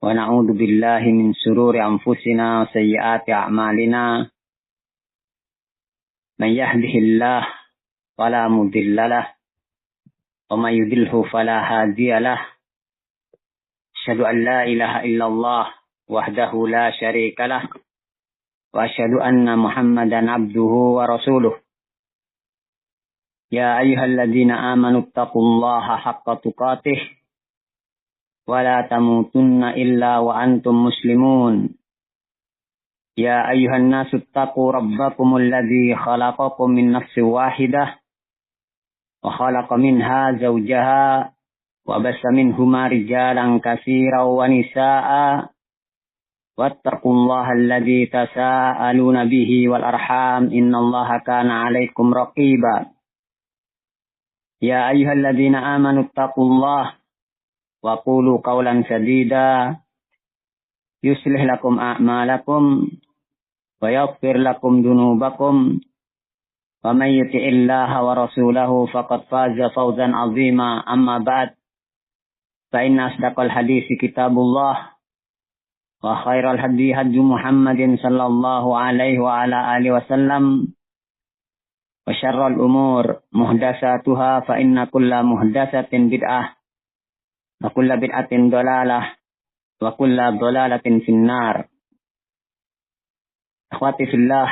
ونعوذ بالله من شرور أنفسنا وسيئات أعمالنا من يهده الله فلا مضل له ومن يضلل فلا هادي له أشهد أن لا إله إلا الله وحده لا شريك له وأشهد أن محمدا عبده ورسوله يا أيها الذين آمنوا اتقوا الله حق تقاته ولا تموتن إلا وأنتم مسلمون يا أيها الناس اتقوا ربكم الذي خلقكم من نفس واحدة وخلق منها زوجها وبث منهما رجالا كثيرا ونساء واتقوا الله الذي تساءلون به والأرحام إن الله كان عليكم رقيبا يا أيها الذين آمنوا اتقوا الله وقولوا قولا سديدا يصلح لكم أعمالكم ويغفر لكم ذنوبكم ومن يطع الله ورسوله فقد فاز فوزا عظيما أما بعد فإن أصدق الحديث كتاب الله وخير الهدي هدي محمد صلى الله عليه وعلى آله وسلم وشر الأمور محدثاتها فإن كل محدثة بدعة وكل بدعة ضلالة وكل ضلالة في النار. Akhwati fillah,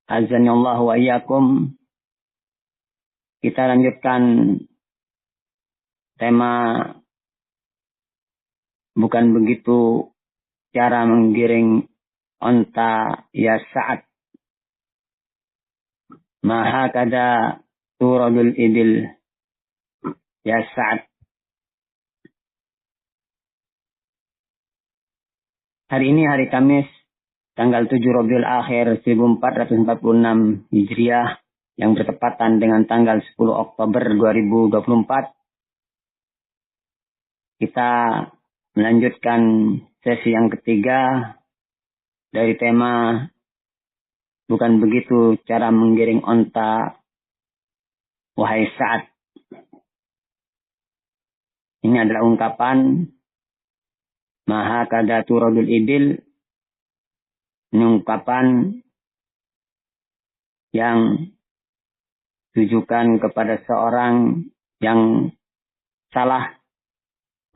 azani Allah wa iyyakum. Kita lanjutkan tema bukan begitu cara menggiring onta ya Sa'ad. Maha kada turadul ibil ya Sa'ad. Hari ini hari Kamis, tanggal 7 Rabiul Akhir 1446 Hijriah yang bertepatan dengan tanggal 10 Oktober 2024. Kita melanjutkan sesi yang ketiga dari tema bukan begitu cara menggiring onta wahai Sa'ad. Ini adalah ungkapan Maha kada turadul ibil. Ini ungkapan yang ditujukan kepada seorang yang salah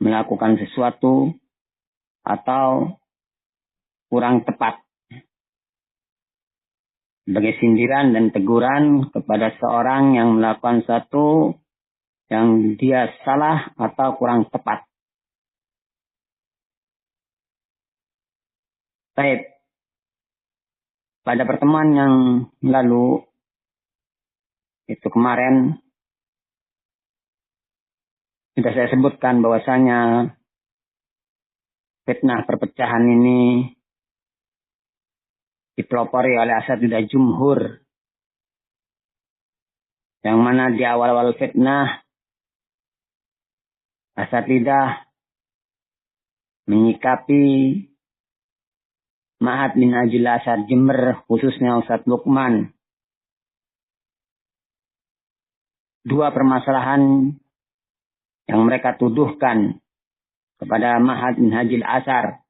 melakukan sesuatu atau kurang tepat. Sebagai sindiran dan teguran kepada seorang yang melakukan sesuatu yang dia salah atau kurang tepat. Baik. Pada pertemuan yang lalu, itu kemarin, sudah saya sebutkan bahwasanya fitnah perpecahan ini dipelopori oleh asatidzah jumhur. Yang mana di awal-awal fitnah, asatidzah menyikapi Ma'had Minhajul Azhar Jember, khususnya Ustadz Lukman. Dua permasalahan yang mereka tuduhkan kepada Ma'had Minhajul Azhar,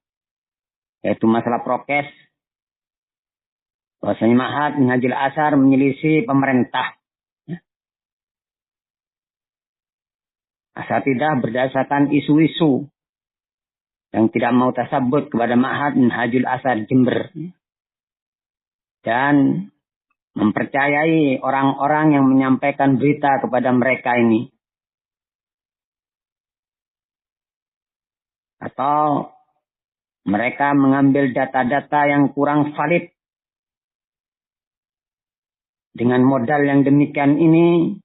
yaitu masalah prokes. Bahwasanya Ma'had Minhajul Azhar menyelisih pemerintah. Asatidzah berdasarkan isu-isu yang tidak mau tasabut kepada Ma'had Minhajul Azhar Jember. Dan mempercayai orang-orang yang menyampaikan berita kepada mereka ini. Atau mereka mengambil data-data yang kurang valid. Dengan modal yang demikian ini,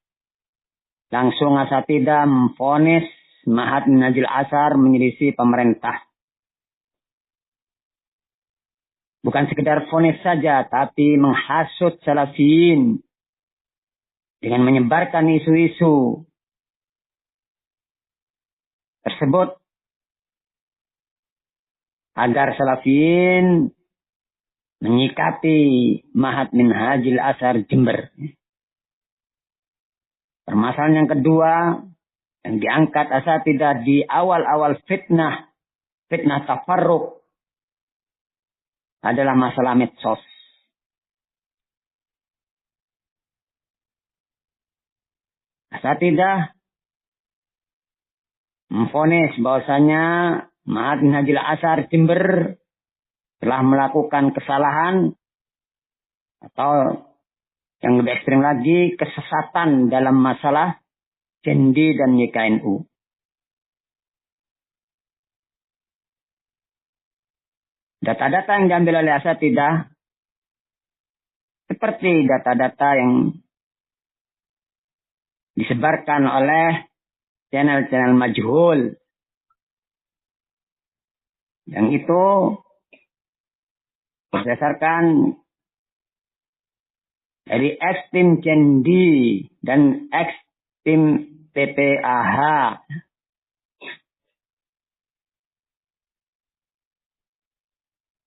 langsung asatidzah memvonis Ma'had Minhajul Azhar menyelisih pemerintah. Bukan sekedar vonis saja, tapi menghasut salafiyin dengan menyebarkan isu-isu tersebut agar salafiyin menyikapi Ma'had Minhajul Azhar Jember. Permasalahan yang kedua yang diangkat asatidzah di awal-awal fitnah fitnah tafarruq adalah masalah medsos. Asatidah memvonis bahwasanya Ma'had Minhajul Athar Jember telah melakukan kesalahan atau yang lebih ekstrim lagi kesesatan dalam masalah cendi dan YKNU. Data-data yang diambil oleh asatidah seperti data-data yang disebarkan oleh channel-channel majhul. Yang itu berdasarkan dari ex-tim Cendi dan ex-tim TPAH.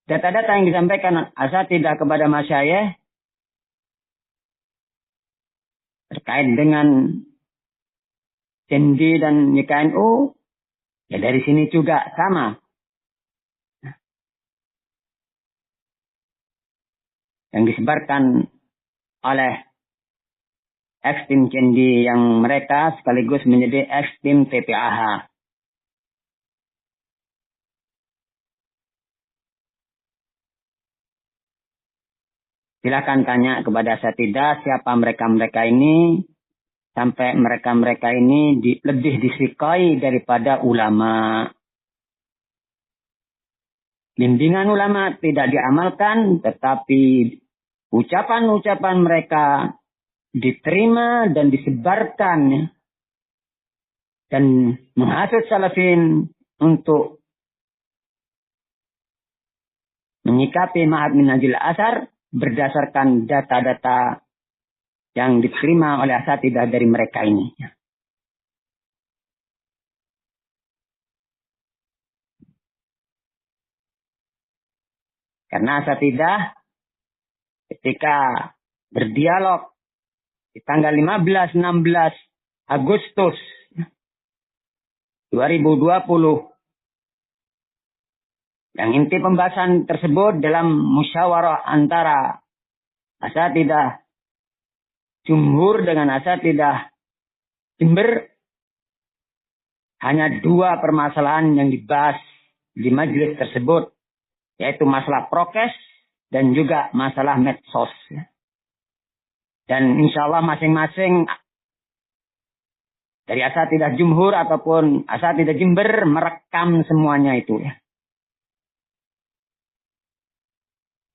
Data-data yang disampaikan asatidah kepada masyayikh terkait dengan Cendi dan YKNU, ya dari sini juga sama. Yang disebarkan oleh ex-tim Cendi yang mereka sekaligus menjadi ex-tim TPAH. Silakan tanya kepada asatidah siapa mereka-mereka ini, sampai mereka-mereka ini lebih disukai daripada ulama. Bimbingan ulama tidak diamalkan, tetapi ucapan-ucapan mereka diterima dan disebarkan dan menghasut salafin untuk menyikapi Ma'had Minhajul Athar berdasarkan data-data yang diterima oleh asatidah dari mereka ini. Karena asatidah ketika berdialog di tanggal 15-16 Agustus 2020, yang inti pembahasan tersebut dalam musyawarah antara asatidah Jumhur dengan asatidah Jember, hanya dua permasalahan yang dibahas di majelis tersebut, yaitu masalah prokes dan juga masalah medsos. Dan insya Allah masing-masing dari asatidah Jumhur ataupun asatidah Jember merekam semuanya itu.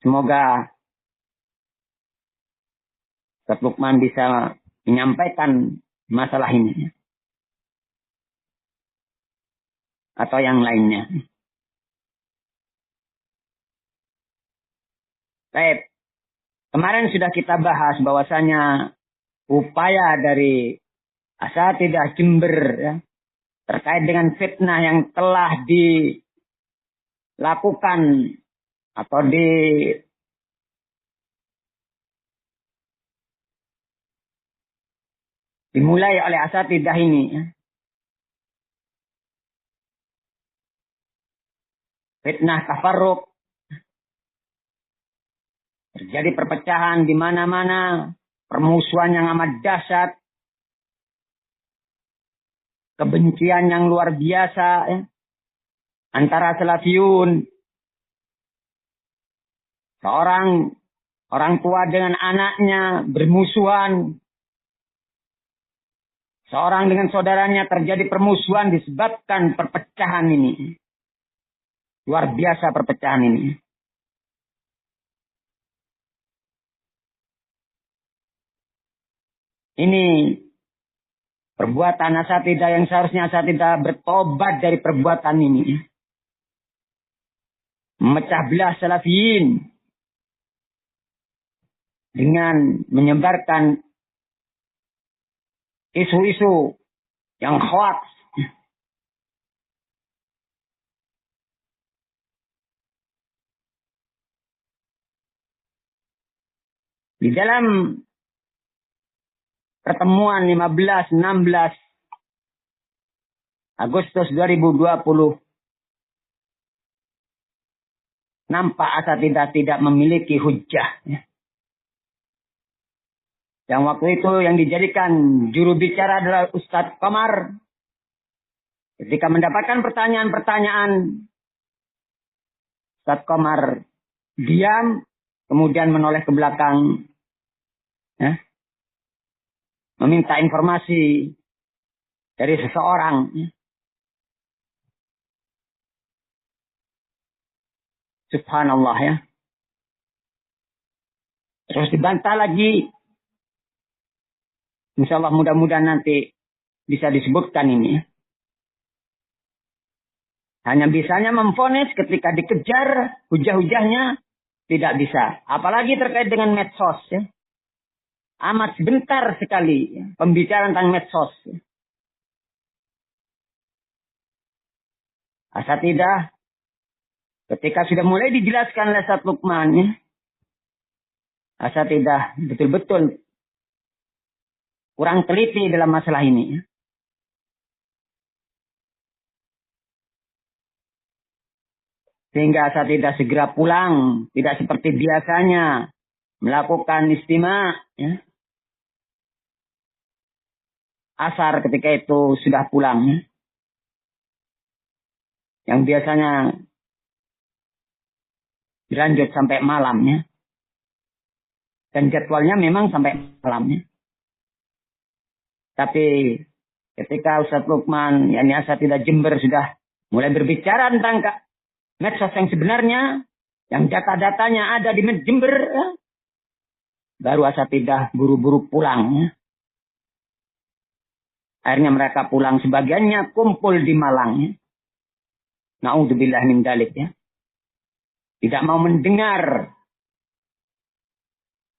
Semoga Ustaz Lukman bisa menyampaikan masalah ini. Atau yang lainnya. Baik. Kemarin sudah kita bahas bahwasanya upaya dari asatidah Jember ya, terkait dengan fitnah yang telah dilakukan atau dimulai oleh asatidah ini. Ya. Fitnah tafarruq. Terjadi perpecahan di mana-mana. Permusuhan yang amat dahsyat. Kebencian yang luar biasa. Ya. Antara salafiyun. Seorang orang tua dengan anaknya bermusuhan. Seorang dengan saudaranya terjadi permusuhan disebabkan perpecahan ini. Luar biasa perpecahan ini. Ini perbuatan asatidah yang seharusnya asatidah bertobat dari perbuatan ini. Memecah belah salafiyin. Dengan menyebarkan isu-isu yang hoax. Di dalam pertemuan 15-16 Agustus 2020, nampak asatidah tidak memiliki hujjah. Ya. Yang waktu itu yang dijadikan juru bicara adalah Ustadz Komar. Ketika mendapatkan pertanyaan-pertanyaan, Ustadz Komar diam, kemudian menoleh ke belakang, ya, meminta informasi dari seseorang. Ya. Subhanallah ya. Terus dibantah lagi. Insya Allah mudah-mudahan nanti bisa disebutkan ini. Ya. Hanya bisanya memvonis ketika dikejar hujah-hujahnya tidak bisa. Apalagi terkait dengan medsos. Ya. Amat sebentar sekali ya, pembicaraan tentang medsos. Ya. Asatidah ketika sudah mulai dijelaskan oleh Ustaz Lukman. Ya, asatidah betul-betul kurang teliti dalam masalah ini. Ya. Sehingga asatidah segera pulang. Tidak seperti biasanya. Melakukan istima. Ya. Asar ketika itu sudah pulang. Ya. Yang biasanya berlanjut sampai malam. Ya. Dan jadwalnya memang sampai malam. Ya. Tapi ketika Ustaz Lukman, yakni asatidah Jember sudah mulai berbicara tentang medsos yang sebenarnya, yang data-datanya ada di Jember, ya, baru asatidah buru-buru pulang. Ya. Akhirnya mereka pulang, sebagiannya kumpul di Malang. Ya. Na'udzubillah min dzalik ya. Tidak mau mendengar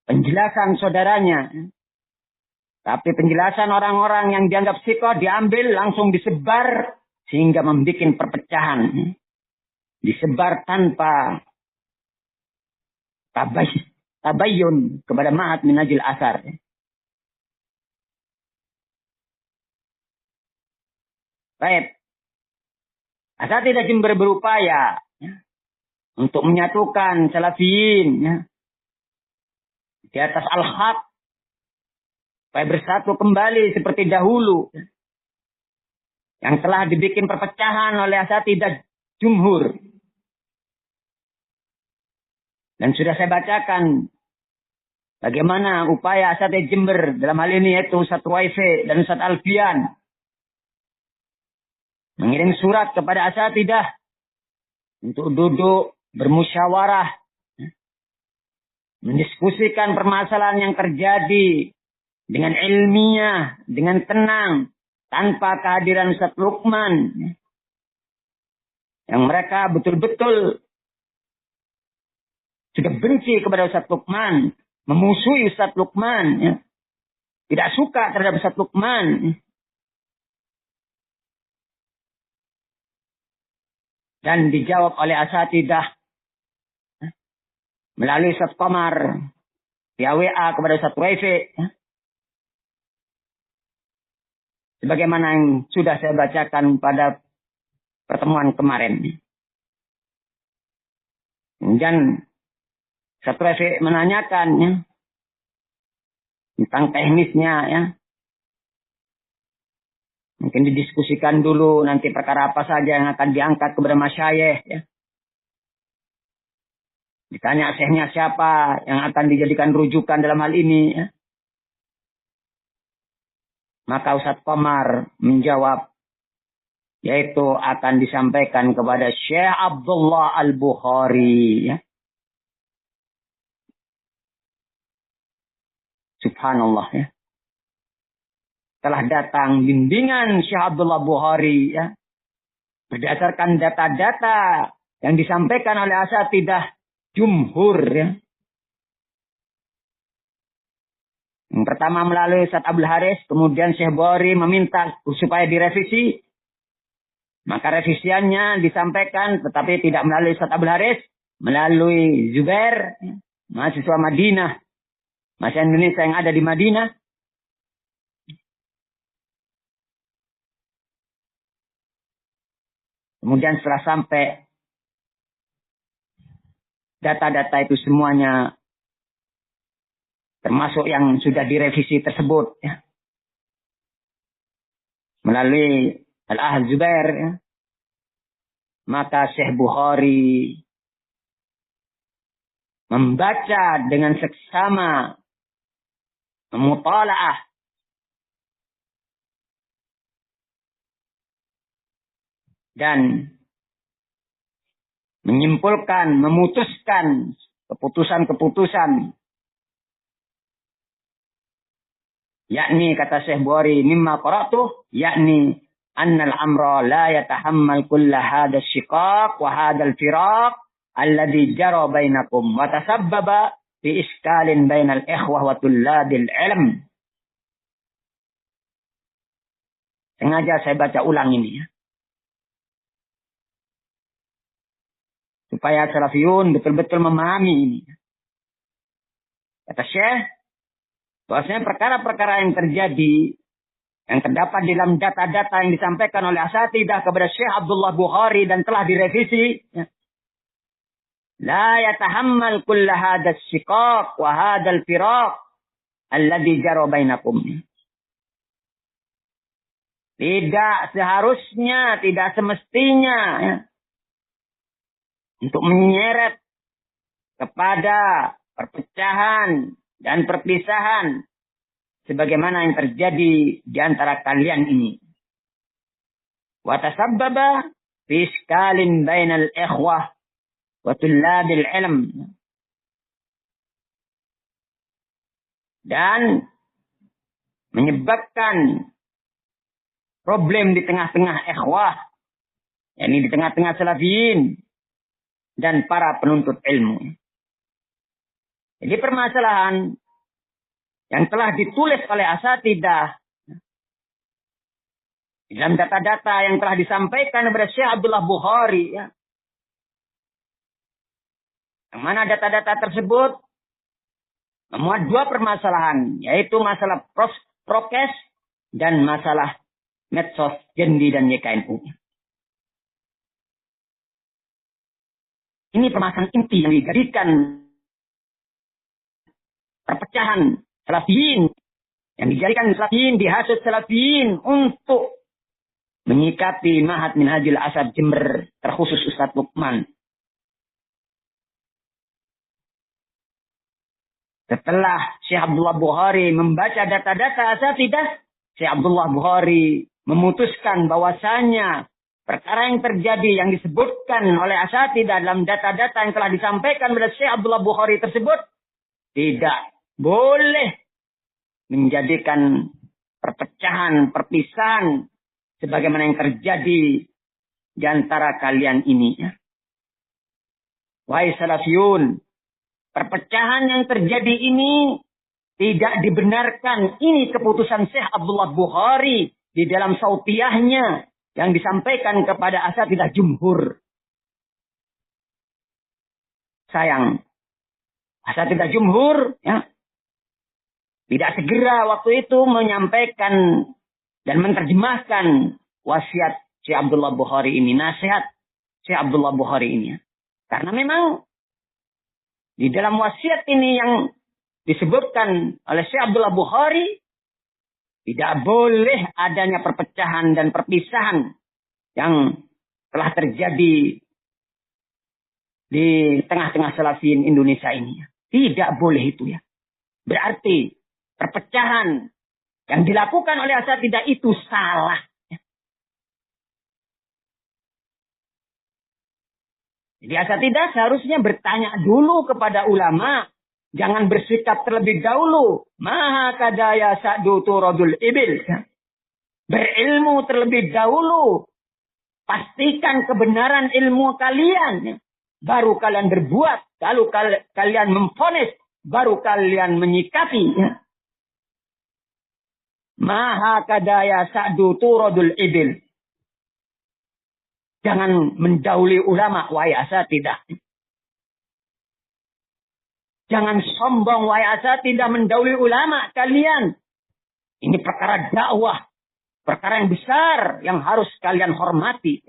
penjelasan saudaranya. Ya. Tapi penjelasan orang-orang yang dianggap sikoh diambil langsung disebar sehingga membuat perpecahan. Ya. Disebar tanpa tabayun kepada Ma'had Minhajul Athar. Baik. Asatidah Jember berupaya ya, untuk menyatukan salafiyin ya, di atas al-haq supaya bersatu kembali seperti dahulu ya, yang telah dibikin perpecahan oleh asatidah jumhur. Dan sudah saya bacakan bagaimana upaya asatidah Jember dalam hal ini yaitu Ustadz Waife dan Ustadz Alfian mengirim surat kepada asatidah untuk duduk bermusyawarah, mendiskusikan permasalahan yang terjadi dengan ilmiah, dengan tenang, tanpa kehadiran Ustadz Lukman. Yang mereka betul-betul sudah benci kepada Ustadz Lukman, memusuhi Ustadz Lukman, ya. Tidak suka terhadap Ustadz Lukman. Dan dijawab oleh asatidah melalui Ustadz Komar via WA kepada Ustadz Waife. Ya. Sebagaimana yang sudah saya bacakan pada pertemuan kemarin. Dan Ustadz Waife menanyakan ya, tentang teknisnya ya. Mungkin didiskusikan dulu nanti perkara apa saja yang akan diangkat kepada masyayikh ya. Ditanya syekhnya siapa yang akan dijadikan rujukan dalam hal ini ya. Maka Ustadz Komar menjawab yaitu akan disampaikan kepada Syekh Abdullah Al-Bukhari ya. Subhanallah ya. Telah datang bimbingan Syekh Abdullah Bukhari ya. Berdasarkan data-data yang disampaikan oleh asatidah jumhur ya. Yang pertama melalui Ustadz Abdul Haris, kemudian Syekh Bukhari meminta supaya direvisi. Maka revisiannya disampaikan tetapi tidak melalui Ustadz Abdul Haris, melalui Zubair, mahasiswa Madinah, mahasiswa Indonesia yang ada di Madinah. Kemudian setelah sampai data-data itu semuanya termasuk yang sudah direvisi tersebut ya. Melalui Al-Ahad Zubair ya. Maka Syekh Bukhari membaca dengan seksama, memutalaah dan menyimpulkan, memutuskan keputusan-keputusan. Yakni kata Syekh Bukhari, mimma qara'tu, yakni annal amra la yatahammal kulla hadha syiqaq wa hadha al-firaq alladhi jara bainakum wa tasabbaba fi iskalin bainal ikhwah wa tullabil ilm. Sengaja saya baca ulang ini ya. Supaya salafiyun betul-betul memahami ini. Kata Syekh, bahwasanya perkara-perkara yang terjadi, yang terdapat dalam data-data yang disampaikan oleh asatidah kepada Syekh Abdullah Bukhari dan telah direvisi, ya. La yatahammal kulla hadha syiqaq wa hadha al-firaq alladhi jara bainakum. Tidak seharusnya, tidak semestinya ya, untuk menyeret kepada perpecahan dan perpisahan sebagaimana yang terjadi di antara kalian ini. Wa tasabbaba fi iskalin bainal ikhwah wa tullabil ilm. Dan menyebabkan problem di tengah-tengah ikhwah, yakni di tengah-tengah salafiyin dan para penuntut ilmu. Jadi permasalahan yang telah ditulis oleh asatidah dalam data-data yang telah disampaikan kepada Syekh Abdullah Bukhari, ya, yang mana data-data tersebut memuat dua permasalahan, yaitu masalah prokes dan masalah medsos, jendi dan YKNU. Ini permasalahan inti yang dijadikan perpecahan salafiyin, yang dijadikan salafiyin, dihasut salafiyin untuk menyikapi Ma'had Minhajul Asad Jember, terkhusus Ustadz Lukman. Setelah Syekh Abdullah Bukhari membaca data-data asatidah, Syekh Abdullah Bukhari memutuskan bahwasanya perkara yang terjadi yang disebutkan oleh asatidah dalam data-data yang telah disampaikan oleh Syekh Abdullah Bukhari tersebut tidak boleh menjadikan perpecahan, perpisahan sebagaimana yang terjadi di antara kalian ini. Wahai salafiyun, perpecahan yang terjadi ini tidak dibenarkan. Ini keputusan Syekh Abdullah Bukhari di dalam sautiyahnya yang disampaikan kepada asatidah jumhur. Sayang, asatidah jumhur ya, tidak segera waktu itu menyampaikan dan menerjemahkan wasiat Syekh Abdullah Bukhari ini, nasihat Syekh Abdullah Bukhari ini. Karena memang di dalam wasiat ini yang disebutkan oleh Syekh Abdullah Bukhari, tidak boleh adanya perpecahan dan perpisahan yang telah terjadi di tengah-tengah salafiyin Indonesia ini. Tidak boleh itu ya. Berarti perpecahan yang dilakukan oleh asatidah itu salah. Jadi asatidah seharusnya bertanya dulu kepada ulama. Jangan bersikap terlebih dahulu. Maha kadaya sa'du turadul ibil. Berilmu terlebih dahulu. Pastikan kebenaran ilmu kalian. Baru kalian berbuat. Lalu kalian memvonis. Baru kalian menyikapi. Maha kadaya sa'du turadul ibil. Jangan mendahului ulama, wahai asatidah. Jangan sombong, wahai asatidah, mendahului ulama kalian. Ini perkara dakwah. Perkara yang besar yang harus kalian hormati.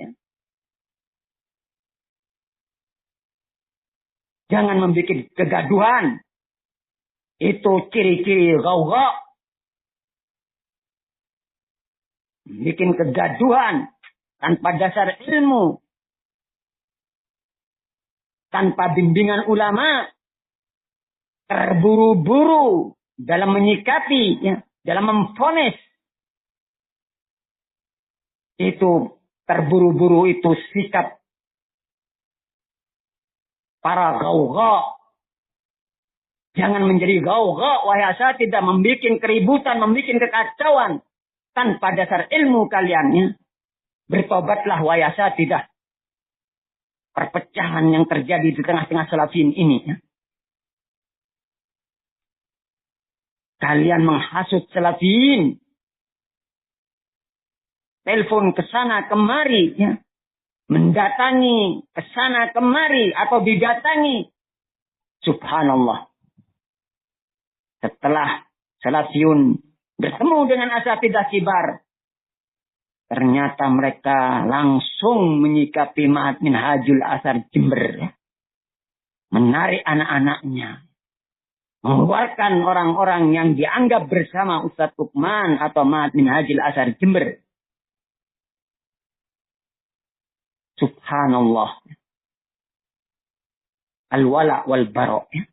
Jangan membuat kegaduhan. Itu ciri-ciri gauga. Bikin kegaduhan tanpa dasar ilmu. Tanpa bimbingan ulama. Terburu-buru dalam menyikapi, ya, dalam memvonis. Itu terburu-buru itu sikap para gauga. Jangan menjadi gauga, wahai asatidah, membuat keributan, membuat kekacauan tanpa dasar ilmu kalian. Ya. Bertobatlah wahai asatidah. Perpecahan yang terjadi di tengah-tengah salafin ini. Ya. Kalian menghasut salafin. Telepon ke sana kemari. Ya. Mendatangi ke sana kemari atau didatangi. Subhanallah. Setelah salafiyun bertemu dengan asatidah kibar, ternyata mereka langsung menyikapi Ma'had Minhajul Athar Jember. Menarik anak-anaknya. Mengeluarkan orang-orang yang dianggap bersama Ustadz Lukman atau Ma'had Minhajul Athar Jember. Subhanallah. Al-wala wal-bara'.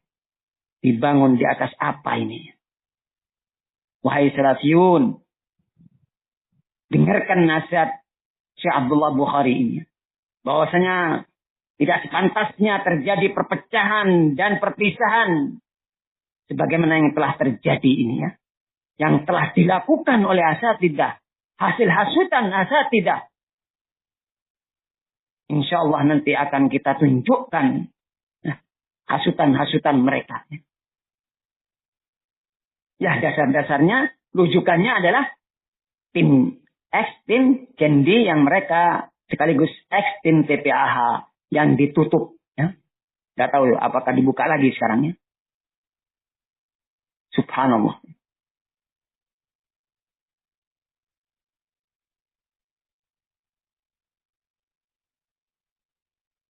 Dibangun di atas apa ini? Wahai salafiyun, dengarkan nasihat Syekh Abdullah Bukhari ini. Bahwasanya tidak sepantasnya terjadi perpecahan dan perpisahan. Sebagaimana yang telah terjadi ini ya. Yang telah dilakukan oleh asatidah. Hasil hasutan asatidah. Insya Allah nanti akan kita tunjukkan hasutan-hasutan mereka. Ya dasar-dasarnya, rujukannya adalah tim X, tim Kendi yang mereka sekaligus X, tim TPAH yang ditutup. Ya. Gak tahu apakah dibuka lagi sekarang ya. Subhanallah.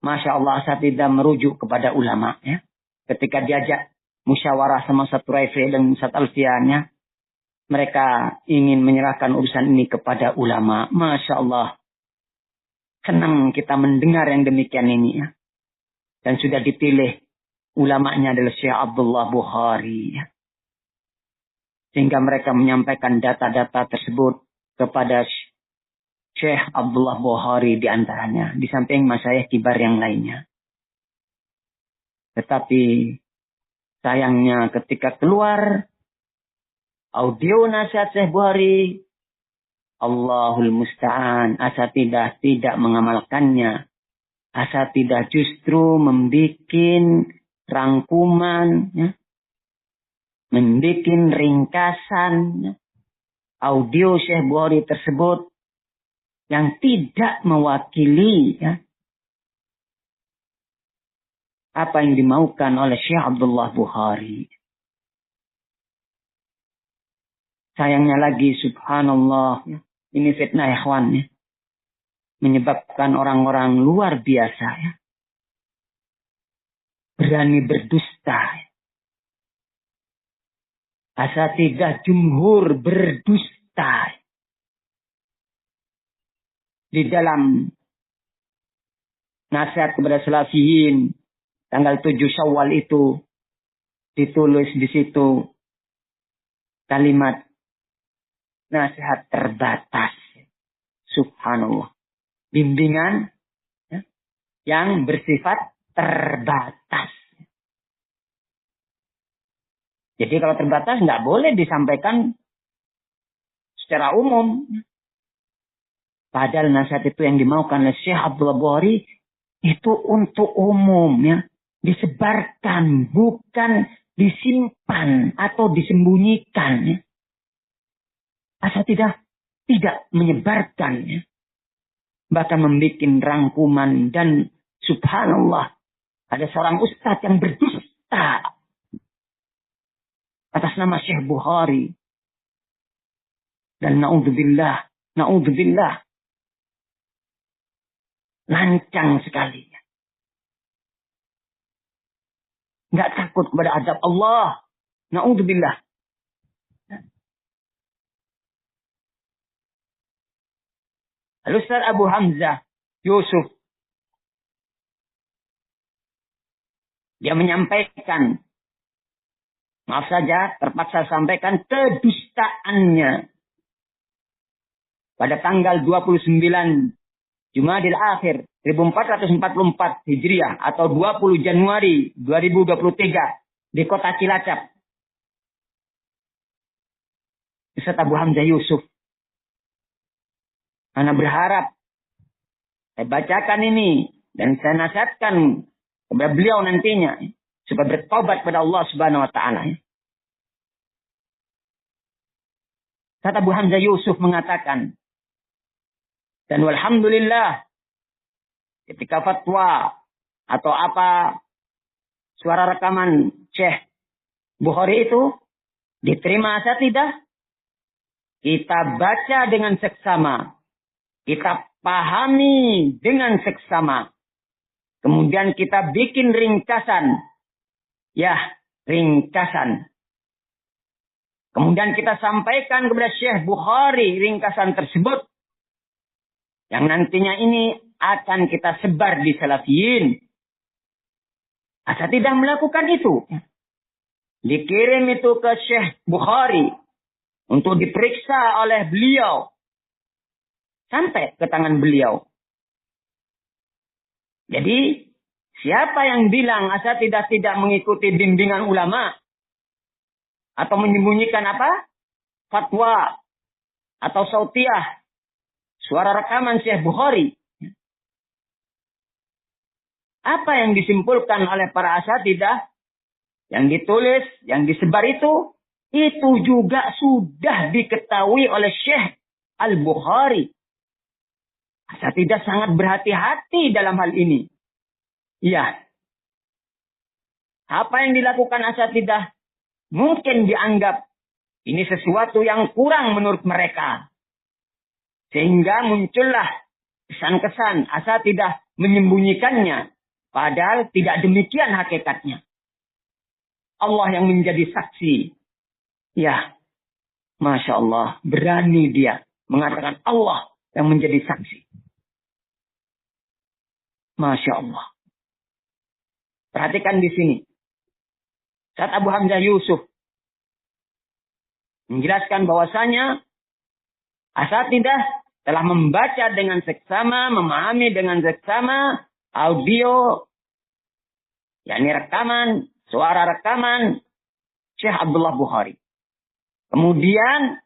Masya Allah, saya tidak merujuk kepada ulama. Ya. Ketika diajak musyawarah sama satu Raifli dan Ustadz Alfiannya, mereka ingin menyerahkan urusan ini kepada ulama. Masya Allah. Senang kita mendengar yang demikian ini. Ya. Dan sudah dipilih ulamanya adalah Syekh Abdullah Bukhari. Ya. Sehingga mereka menyampaikan data-data tersebut kepada Syekh Abdullah Bukhari diantaranya. Di samping masyayikh kibar yang lainnya. Tetapi sayangnya ketika keluar audio nasihat Syekh Bukhari, Allahul Musta'an, asatidah tidak mengamalkannya. Asatidah justru membuat rangkuman, ya, membuat ringkasan ya, audio Syekh Bukhari tersebut yang tidak mewakili ya, apa yang dimaukan oleh Syekh Abdullah Bukhari. Sayangnya lagi, subhanallah, ya, ini fitnah ikhwan, ya, menyebabkan orang-orang luar biasa ya, berani berdusta. Ya. Asatidah jumhur berdusta. Di dalam nasihat kepada salafiyin tanggal 7 Syawal itu ditulis di situ kalimat nasihat terbatas. Subhanallah. Bimbingan ya, yang bersifat terbatas. Jadi kalau terbatas nggak boleh disampaikan secara umum. Padahal nasihat itu yang dimaukan oleh Syekh Abdullah Bukhari itu untuk umum ya. Disebarkan, bukan disimpan atau disembunyikan ya. Asal tidak menyebarkan ya. Bahkan membuat rangkuman dan subhanallah ada seorang ustadz yang berdusta atas nama Syekh Bukhari. Dan naudzubillah lancang sekali. Nggak takut kepada azab Allah. Na'udzubillah. Lalu Ustaz Abu Hamzah Yusuf, dia menyampaikan, maaf saja terpaksa sampaikan kedustaannya. Pada tanggal 29 Jumadil Akhir 1444 Hijriah atau 20 Januari 2023 di kota Cilacap. Ustaz Abu Hamzah Yusuf, Ana berharap saya bacakan ini dan saya nasihatkan kepada beliau nantinya supaya bertobat kepada Allah Subhanahu wa taala. Ustaz Abu Hamzah Yusuf mengatakan, dan walhamdulillah ketika fatwa atau apa suara rekaman Syekh Bukhari itu diterima asatidzah, kita baca dengan seksama, kita pahami dengan seksama, kemudian kita bikin ringkasan, ringkasan. Kemudian kita sampaikan kepada Syekh Bukhari ringkasan tersebut, yang nantinya ini akan kita sebar di Salafiyin. Asatidzah melakukan itu. Dikirim itu ke Syekh Bukhari untuk diperiksa oleh beliau. Sampai ke tangan beliau. Jadi, siapa yang bilang asatidzah tidak mengikuti bimbingan ulama? Atau menyembunyikan apa? Fatwa. Atau sautiyah. Suara rekaman Syekh Bukhari. Apa yang disimpulkan oleh para asatidzah, yang ditulis, yang disebar itu juga sudah diketahui oleh Syekh Al-Bukhari. Asatidzah sangat berhati-hati dalam hal ini. Iya. Apa yang dilakukan asatidzah mungkin dianggap ini sesuatu yang kurang menurut mereka. Sehingga muncullah kesan-kesan asatidzah menyembunyikannya. Padahal tidak demikian hakikatnya. Allah yang menjadi saksi. Ya, Masya Allah, berani dia mengatakan Allah yang menjadi saksi. Masya Allah. Perhatikan di sini. Saat Abu Hamzah Yusuf menjelaskan bahwasanya asatidzah telah membaca dengan seksama, memahami dengan seksama audio, yakni rekaman, suara rekaman Syekh Abdullah Bukhari. Kemudian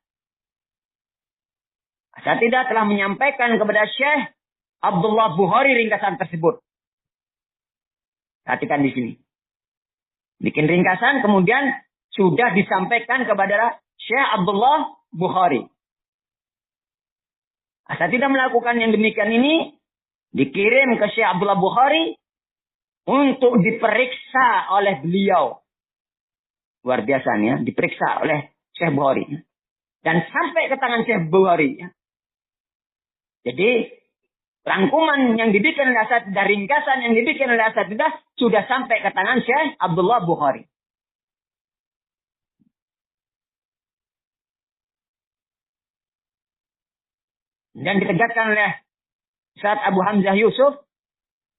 asatidzah telah menyampaikan kepada Syekh Abdullah Bukhari ringkasan tersebut. Perhatikan di sini. Bikin ringkasan, kemudian sudah disampaikan kepada Syekh Abdullah Bukhari. Asatidzah melakukan yang demikian ini, dikirim ke Syekh Abdullah Bukhari untuk diperiksa oleh beliau. Luar biasa ya, diperiksa oleh Syekh Bukhari. Dan sampai ke tangan Syekh Bukhari. Jadi, rangkuman yang dibikin oleh asatidzah, ringkasan yang dibikin oleh asatidzah sudah sampai ke tangan Syekh Abdullah Bukhari. Dan ditegaskan oleh Ustaz Abu Hamzah Yusuf,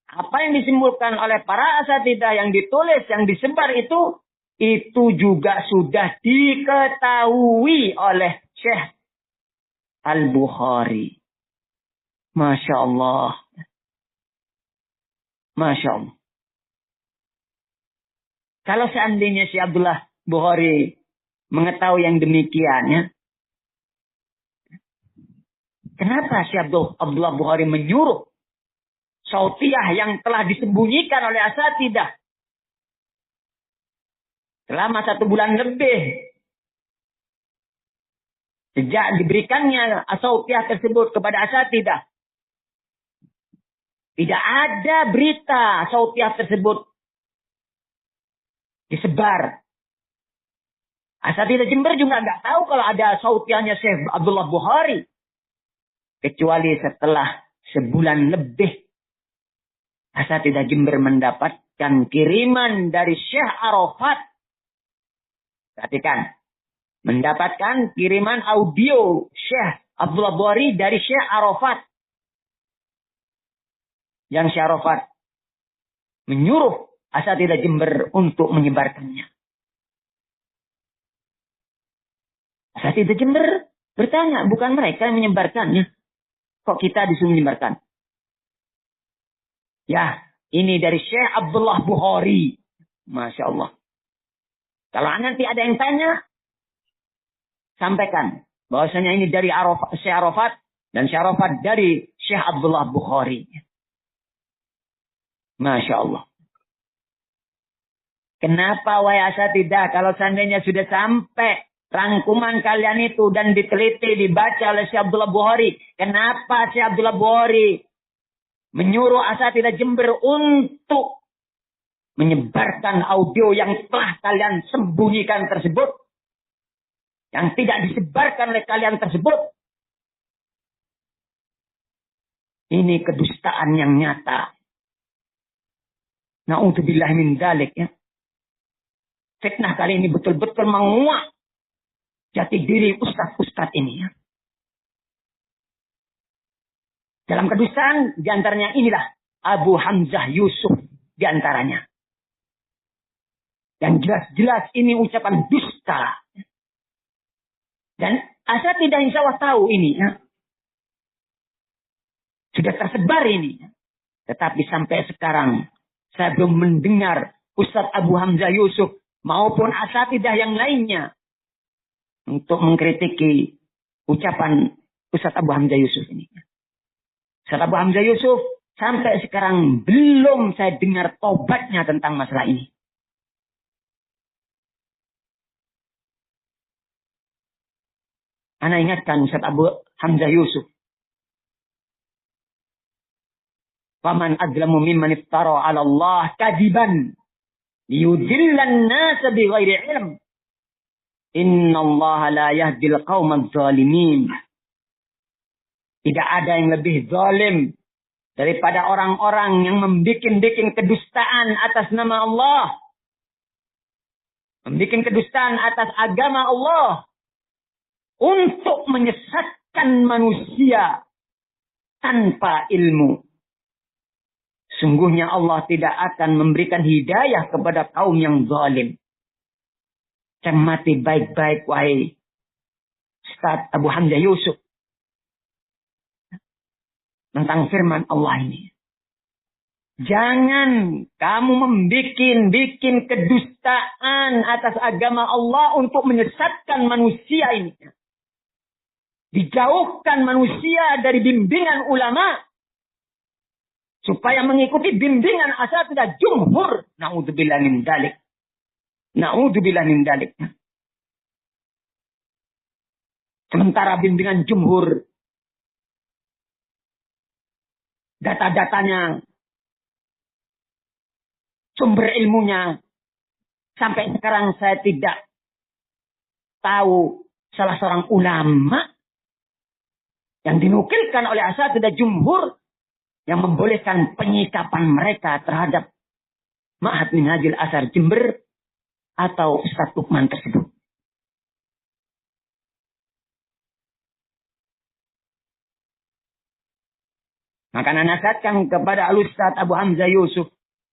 apa yang disimpulkan oleh para asatidzah yang ditulis, yang disebar itu juga sudah diketahui oleh Syekh Al-Bukhari. Masya Allah. Masya Allah. Kalau seandainya Syekh Abdullah Bukhari mengetahui yang demikian, ya, kenapa Syekh Abdullah Bukhari menyuruh sautiyah yang telah disembunyikan oleh asatidzah selama 1 bulan lebih sejak diberikannya sautiyah tersebut kepada asatidzah? Tidak ada berita sautiyah tersebut disebar. Asatidzah Jember juga nggak tahu kalau ada sautiyahnya Syekh Abdullah Bukhari. Kecuali setelah sebulan lebih asatidzah Jember mendapat mendapatkan kiriman dari Syekh Arafat. Perhatikan. Mendapatkan kiriman audio Syekh Abdullah Bukhari dari Syekh Arafat. Yang Syekh Arafat menyuruh asatidzah Jember untuk menyebarkannya. Asatidzah Jember bertanya, bukan mereka yang menyebarkannya. Kok kita disuruh menyebarkan? Ya, ini dari Syekh Abdullah Bukhari. Masya Allah. Kalau nanti ada yang tanya, sampaikan bahwasanya ini dari Syekh Arafat dan Syekh Arafat dari Syekh Abdullah Bukhari. Masya Allah. Kenapa wahai asatidzah kalau seandainya sudah sampai rangkuman kalian itu dan diteliti, dibaca oleh Syekh Abdullah Bukhari, kenapa Syekh Abdullah Bukhari menyuruh asatidzah Jember untuk menyebarkan audio yang telah kalian sembunyikan tersebut, yang tidak disebarkan oleh kalian tersebut? Ini kedustaan yang nyata. Na'udzubillah min dzalik, ya. Fitnah kali ini betul-betul menguak jati diri ustaz-ustaz ini, ya. Dalam kedustaan diantaranya inilah Abu Hamzah Yusuf diantaranya. Yang jelas-jelas ini ucapan dusta. Dan asatidzah insya Allah tahu ini, ya. Sudah tersebar ini, ya. Tetapi sampai sekarang saya belum mendengar Ustaz Abu Hamzah Yusuf maupun asatidzah yang lainnya untuk mengkritiki ucapan Ustaz Abu Hamzah Yusuf ini. Ustaz Abu Hamzah Yusuf sampai sekarang belum saya dengar tobatnya tentang masalah ini. Ana ingatkan Ustaz Abu Hamzah Yusuf. Faman adzlamu mimman iftara 'ala Allah kadiban liyudillan nas bighairi ilm. Innallaha la yahdil qaumadz zalimin. Tidak ada yang lebih zalim daripada orang-orang yang membikin kedustaan atas nama Allah. Membikin kedustaan atas agama Allah untuk menyesatkan manusia tanpa ilmu. Sungguhnya Allah tidak akan memberikan hidayah kepada kaum yang zalim. Cermati baik-baik wahai Ustaz Abu Hamzah Yusuf tentang firman Allah ini. Jangan kamu membikin kedustaan atas agama Allah untuk menyesatkan manusia ini. Dijauhkan manusia dari bimbingan ulama supaya mengikuti bimbingan asatidzah jumhur. Na'udzubillah min dzalik. Na'udzubillah min dzalik. Sementara bimbingan jumhur, data-datanya, sumber ilmunya, sampai sekarang saya tidak tahu salah seorang ulama yang dinukilkan oleh asatidzah jumhur yang membolehkan penyikapan mereka terhadap Ma'had Minhajul Athar Jember atau Ustaz Lukman tersebut. Maka nasihatkan kepada Al-Ustaz Abu Hamzah Yusuf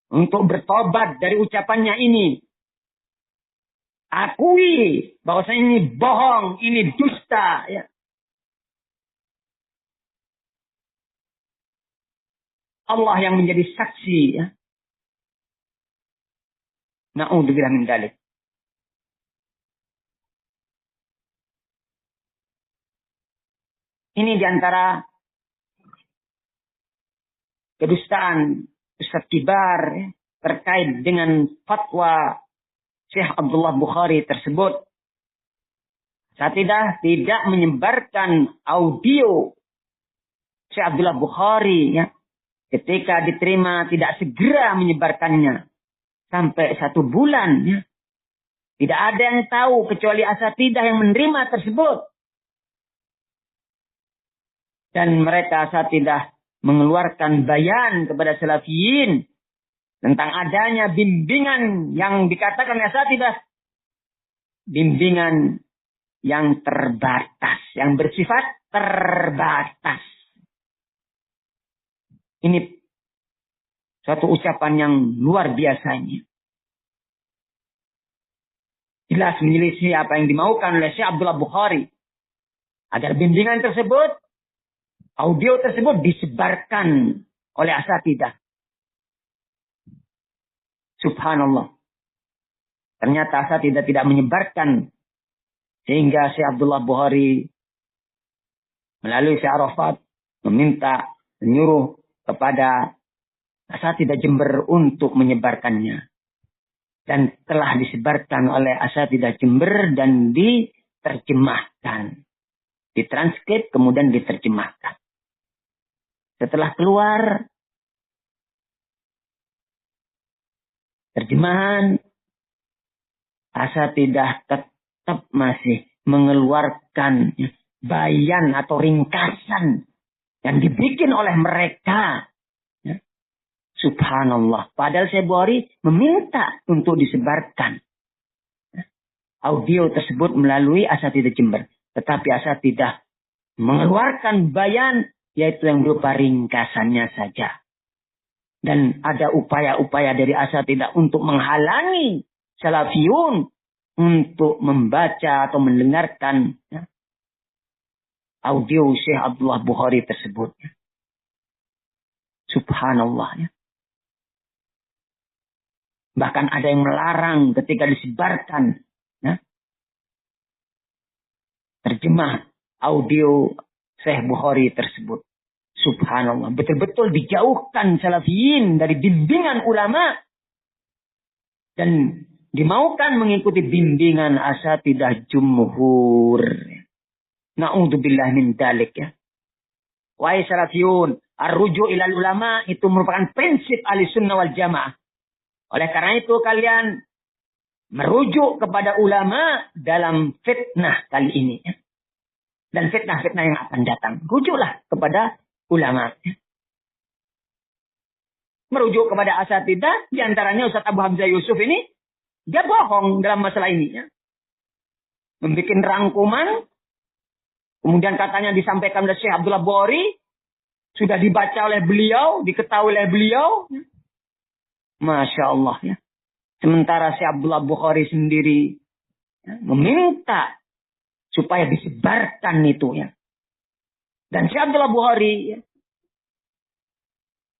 untuk bertobat dari ucapannya ini. Akui bahwasanya ini bohong, ini dusta, ya. Allah yang menjadi saksi, ya. Na'udzubillah min dzalik. Ini diantara kedustaan Ustaz Kibar, ya, terkait dengan fatwa Syekh Abdullah Bukhari tersebut. Asatidzah tidak menyebarkan audio Syekh Abdullah Bukhari, ya. Ketika diterima tidak segera menyebarkannya. Sampai 1 bulan. Ya. Tidak ada yang tahu kecuali asatidzah yang menerima tersebut. Dan mereka asatidzah mengeluarkan bayan kepada salafiyin. tentang adanya bimbingan yang dikatakan asatidah, bimbingan yang terbatas, yang bersifat terbatas. Ini suatu ucapan yang luar biasanya. Jelas menyelisih apa yang dimaukan oleh Syekh Abdullah Bukhari. Agar bimbingan tersebut, audio tersebut disebarkan oleh asatidah. Subhanallah. Ternyata asatidah tidak menyebarkan. Sehingga Syekh Abdullah Bukhari melalui Syekh Arafat meminta, menyuruh kepada asatidah Jember untuk menyebarkannya. Dan telah disebarkan oleh asatidah Jember dan diterjemahkan. Ditranskrip kemudian diterjemahkan. Setelah keluar terjemahan, asatidah tetap masih mengeluarkan bayan atau ringkasan yang dibikin oleh mereka. Subhanallah. Padahal Syekh Bukhari meminta untuk disebarkan audio tersebut melalui asatidah Jember. Tetapi asatidah mengeluarkan bayan, yaitu yang berupa ringkasannya saja. Dan ada upaya-upaya dari asatidah untuk menghalangi salafiyun untuk membaca atau mendengarkan audio Syekh Abdullah Bukhari tersebut. Subhanallah. Bahkan ada yang melarang ketika disebarkan terjemah audio Syekh Bukhari tersebut. Subhanallah. Betul-betul dijauhkan salafiyin dari bimbingan ulama. Dan dimaukan mengikuti bimbingan asatidah jumhur. Na'udzubillah min dalik ya. Wahai salafiyun, ar-ruju' ilal ulama itu merupakan prinsip ahli sunnah wal jamaah. Oleh karena itu kalian merujuk kepada ulama dalam fitnah kali ini. Ya. Dan fitnah-fitnah yang akan datang. Rujuklah kepada ulama. Ya. Merujuk kepada asatidah, diantaranya Ustaz Abu Hamzah Yusuf ini, dia bohong dalam masalah ini. Ya. Membikin rangkuman, kemudian katanya disampaikan oleh Syekh Abdullah Bukhari, sudah dibaca oleh beliau, diketahui oleh beliau. Ya. Masya Allah ya. Sementara Syekh Abdullah Bukhari sendiri ya, meminta supaya disebarkan itu ya. Dan Syekh Abdullah Bukhari ya,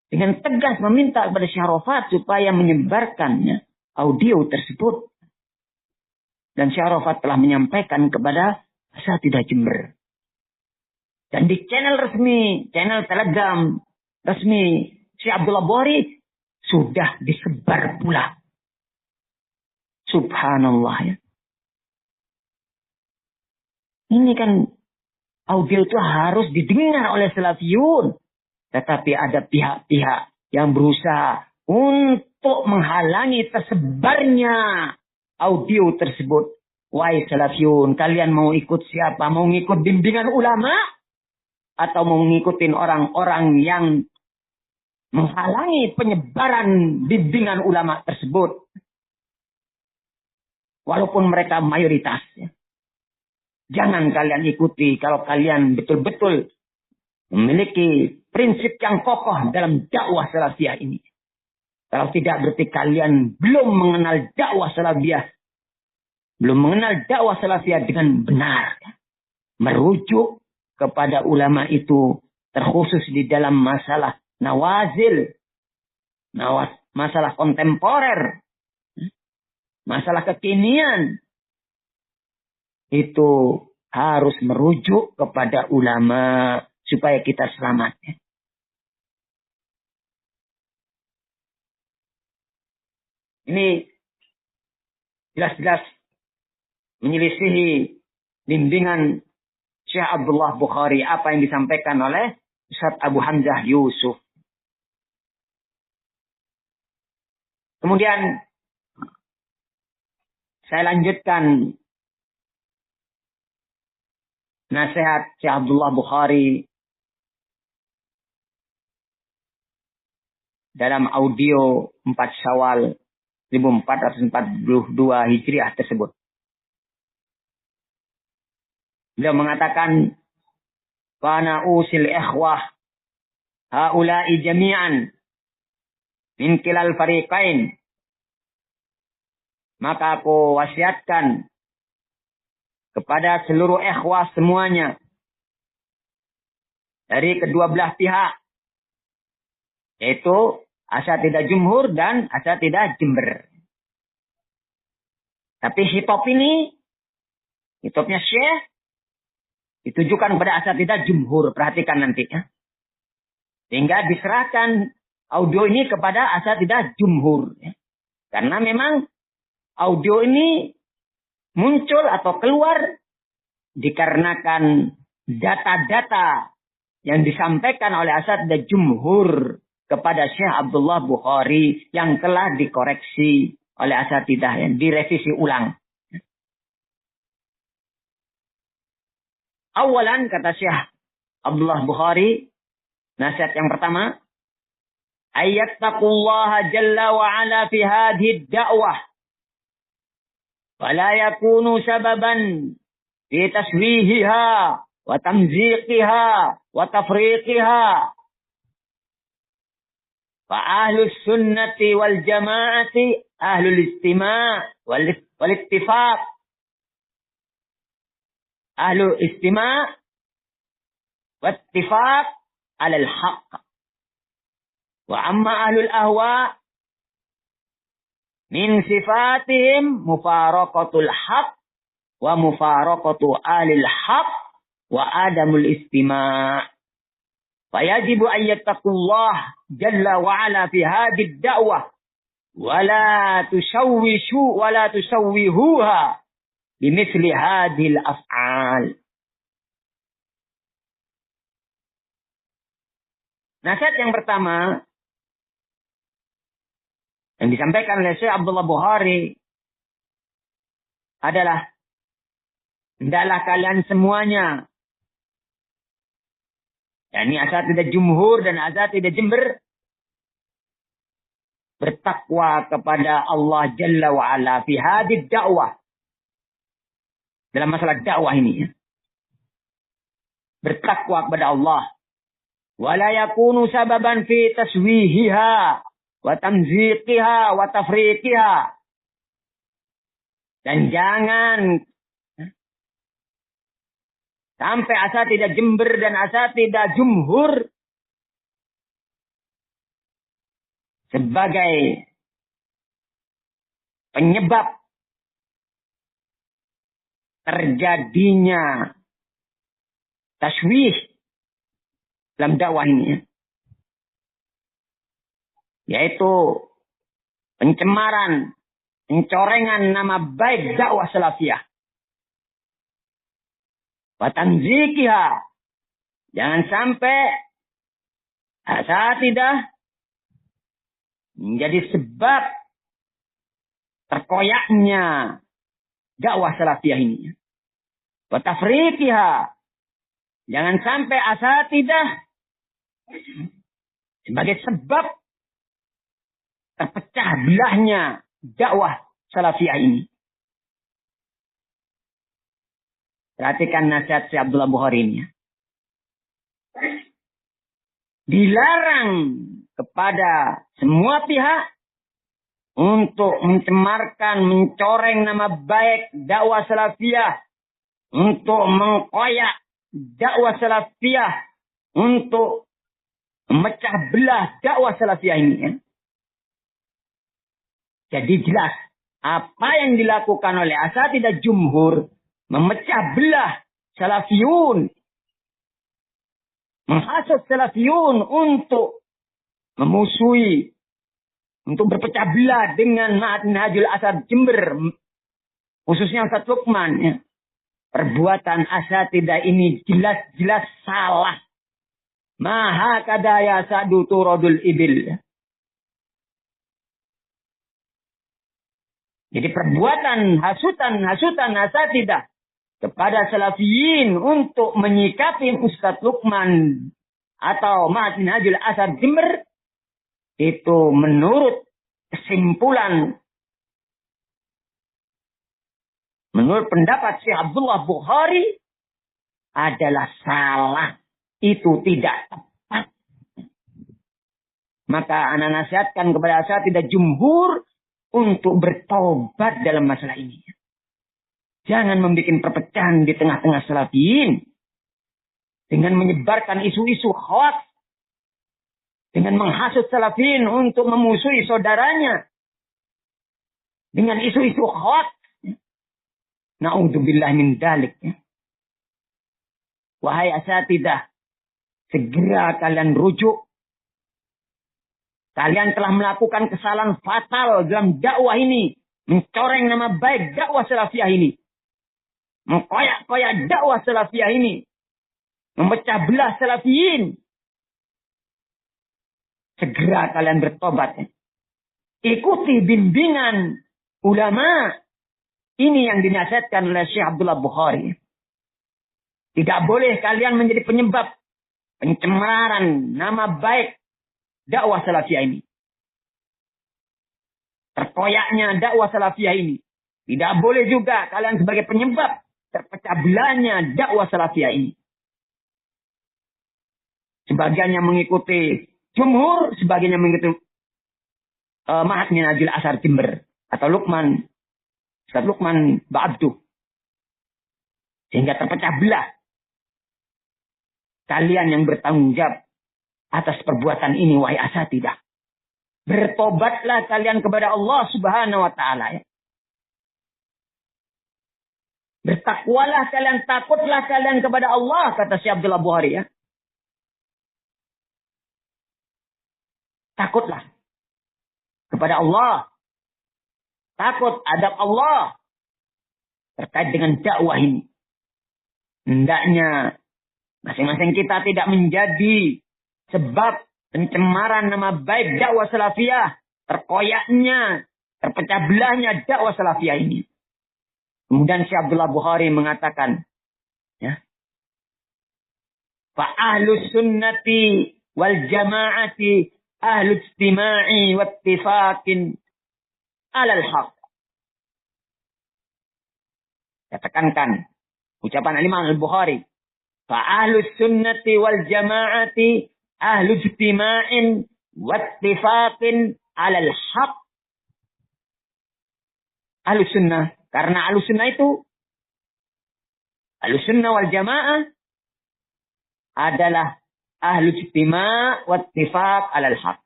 dengan tegas meminta kepada Syekh Arafat supaya menyebarkannya audio tersebut. Dan Syekh Arafat telah menyampaikan kepada asatidah Jember. Dan di channel resmi, channel Telegram resmi Syekh Abdullah Bukhari sudah disebar pula. Subhanallah ya. Ini kan audio itu harus didengar oleh salafiyun. Tetapi ada pihak-pihak yang berusaha untuk menghalangi tersebarnya audio tersebut. Wahai salafiyun, kalian mau ikut siapa? Mau ngikut bimbingan ulama? Atau mau ngikutin orang-orang yang menghalangi penyebaran bimbingan ulama tersebut. Walaupun mereka mayoritas. Ya. Jangan kalian ikuti kalau kalian betul-betul memiliki prinsip yang kokoh dalam dakwah salafiyah ini. Kalau tidak berarti kalian belum mengenal dakwah salafiyah. Belum mengenal dakwah salafiyah dengan benar. Ya. Merujuk kepada ulama itu terkhusus di dalam masalah nawazil, masalah kontemporer, masalah kekinian, itu harus merujuk kepada ulama supaya kita selamat. Ini jelas-jelas menyelisihi bimbingan Syekh Abdullah Bukhari apa yang disampaikan oleh Ustaz Abu Hamzah Yusuf. Kemudian saya lanjutkan nasihat Syekh Abdullah Bukhari dalam audio 4 Syawal 1442 Hijriah tersebut. Beliau mengatakan, "Kana usil ikhwah haula'i jami'an min kilal fariqain." Maka aku wasiatkan kepada seluruh ikhwah semuanya dari kedua belah pihak, yaitu Asatidah Jumhur dan Asatidah Jember. Tapi hitopnya Syekh ditujukan kepada Asatidah Jumhur. Perhatikan nanti ya. Sehingga diserahkan audio ini kepada Asatidah Jumhur. Ya. Karena memang audio ini muncul atau keluar dikarenakan data-data yang disampaikan oleh Asatidah Jumhur kepada Syekh Abdullah Bukhari yang telah dikoreksi oleh Asatidah, yang direvisi ulang. Awalan, kata Syekh Abdullah Bukhari, nasihat yang pertama, ayyattaqullaha jalla wa ala fi hadhihi da'wah wa la yakunu sababan fi taswihiha wa tamziqiha wa tafriqiha. Fa ahlus sunnati wal jama'ati ahlul istima' wal ittifaq. Ahlul istima' wal ittifaq ala al-haqq. Wa amma ahlul ahwa min sifatihim mufaraqatul haqq wa mufaraqatu alil haqq wa adamul istima'. Fayajibu an yattaqullah jalla wa ala fi hadhihi ad-da'wah wa la tusawwihuha bimithli hadhihi al-af'al. Nasihat yang pertama yang disampaikan oleh Syekh Abdullah Bukhari adalah, hendaklah kalian semuanya, yakni Asatidah Jumhur dan Asatidah Jember, bertakwa kepada Allah Jalla wa'ala fi hadid dakwah. Dalam masalah dakwah ini. Bertakwa kepada Allah. Wa la yakunu sababan fi taswihiha wa tamziqiha wa tafriqiha. Dan jangan sampai Asatidah Jember dan Asatidah Jumhur sebagai penyebab terjadinya taswih dalam dakwah ini, yaitu pencemaran, pencorengan nama baik dakwah salafiyah. Watanzikiha, jangan sampai Asatidah menjadi sebab terkoyaknya dakwah salafiyah ini. Watafriqiha, jangan sampai Asatidah sebagai sebab terpecah belahnya dakwah salafiyah ini. Perhatikan nasihat Syekh Abdullah Bukhari ini. Dilarang kepada semua pihak untuk mencemarkan, mencoreng nama baik dakwah salafiyah, untuk mengkoyak dakwah salafiyah, untuk memecah belah dakwah salafiyah ini. Ya. Jadi jelas apa yang dilakukan oleh Asatidah Jumhur, memecah belah salafiyun, menghasut salafiyun untuk memusuhi, untuk berpecah belah dengan Minhajul Asad Jember, khususnya Ustaz Lukman. Ya. Perbuatan Asatidah ini jelas-jelas salah. Maha kadaya sa'du turadul ibil. Jadi perbuatan hasutan Asatidah kepada salafiyin untuk menyikapi Ustaz Lukman atau Minhajul Asad Jember itu menurut kesimpulan, menurut pendapat Syekh Abdullah Bukhari adalah salah. Itu tidak tepat. Maka ana nasihatkan kepada saya tidak jumhur untuk bertobat dalam masalah ini. Jangan membuat perpecahan di tengah-tengah salafiyin. Dengan menyebarkan isu-isu hoax. Dengan menghasut salafiyin untuk memusuhi saudaranya. Dengan isu-isu hoax. Na'udzubillah min dalik. Wahai asatidah, segera kalian rujuk. Kalian telah melakukan kesalahan fatal dalam dakwah ini. Mencoreng nama baik dakwah salafiyah ini. Mengkoyak-koyak dakwah salafiyah ini. Memecah belah salafiyin. Segera kalian bertobat. Ikuti bimbingan ulama. Ini yang dinasihatkan oleh Syekh Abdullah Bukhari. Tidak boleh kalian menjadi penyebab pencemaran nama baik dakwah salafiyah ini. Terkoyaknya dakwah salafiyah ini. Tidak boleh juga kalian sebagai penyebab terpecah belahnya dakwah salafiyah ini. Sebagiannya mengikuti jumhur, sebagiannya mengikuti Ma'had Minhajul Athar Jember atau Ustaz Lukman Ba'abduh. Sehingga terpecah belah. Kalian yang bertanggung jawab atas perbuatan ini, wahai asatidah. Bertobatlah kalian kepada Allah Subhanahu wa Ta'ala. Ya. Bertakwalah kalian, takutlah kalian kepada Allah, kata Syekh Abdullah Bukhari. Ya. Takutlah kepada Allah. Takut adab Allah terkait dengan dakwah ini. Hendaknya masing-masing kita tidak menjadi sebab pencemaran nama baik dakwah salafiyah. Terkoyaknya, terpecah belahnya dakwah salafiyah ini. Kemudian Syekh Abdullah Bukhari mengatakan, ya, fa ahlus sunnati wal jama'ati ahlul istima'i wa ittifaqin alal haq. Saya tekankan ucapan Imam Al-Bukhari. Fa ahlus sunnati wal jama'ati ahlul istima'in wa ittifaqin alal haq. Ahlus sunnah. Karena ahlus sunnah itu, ahlus sunnah wal jamaah adalah ahlul istima' wa ittifaq alal haq.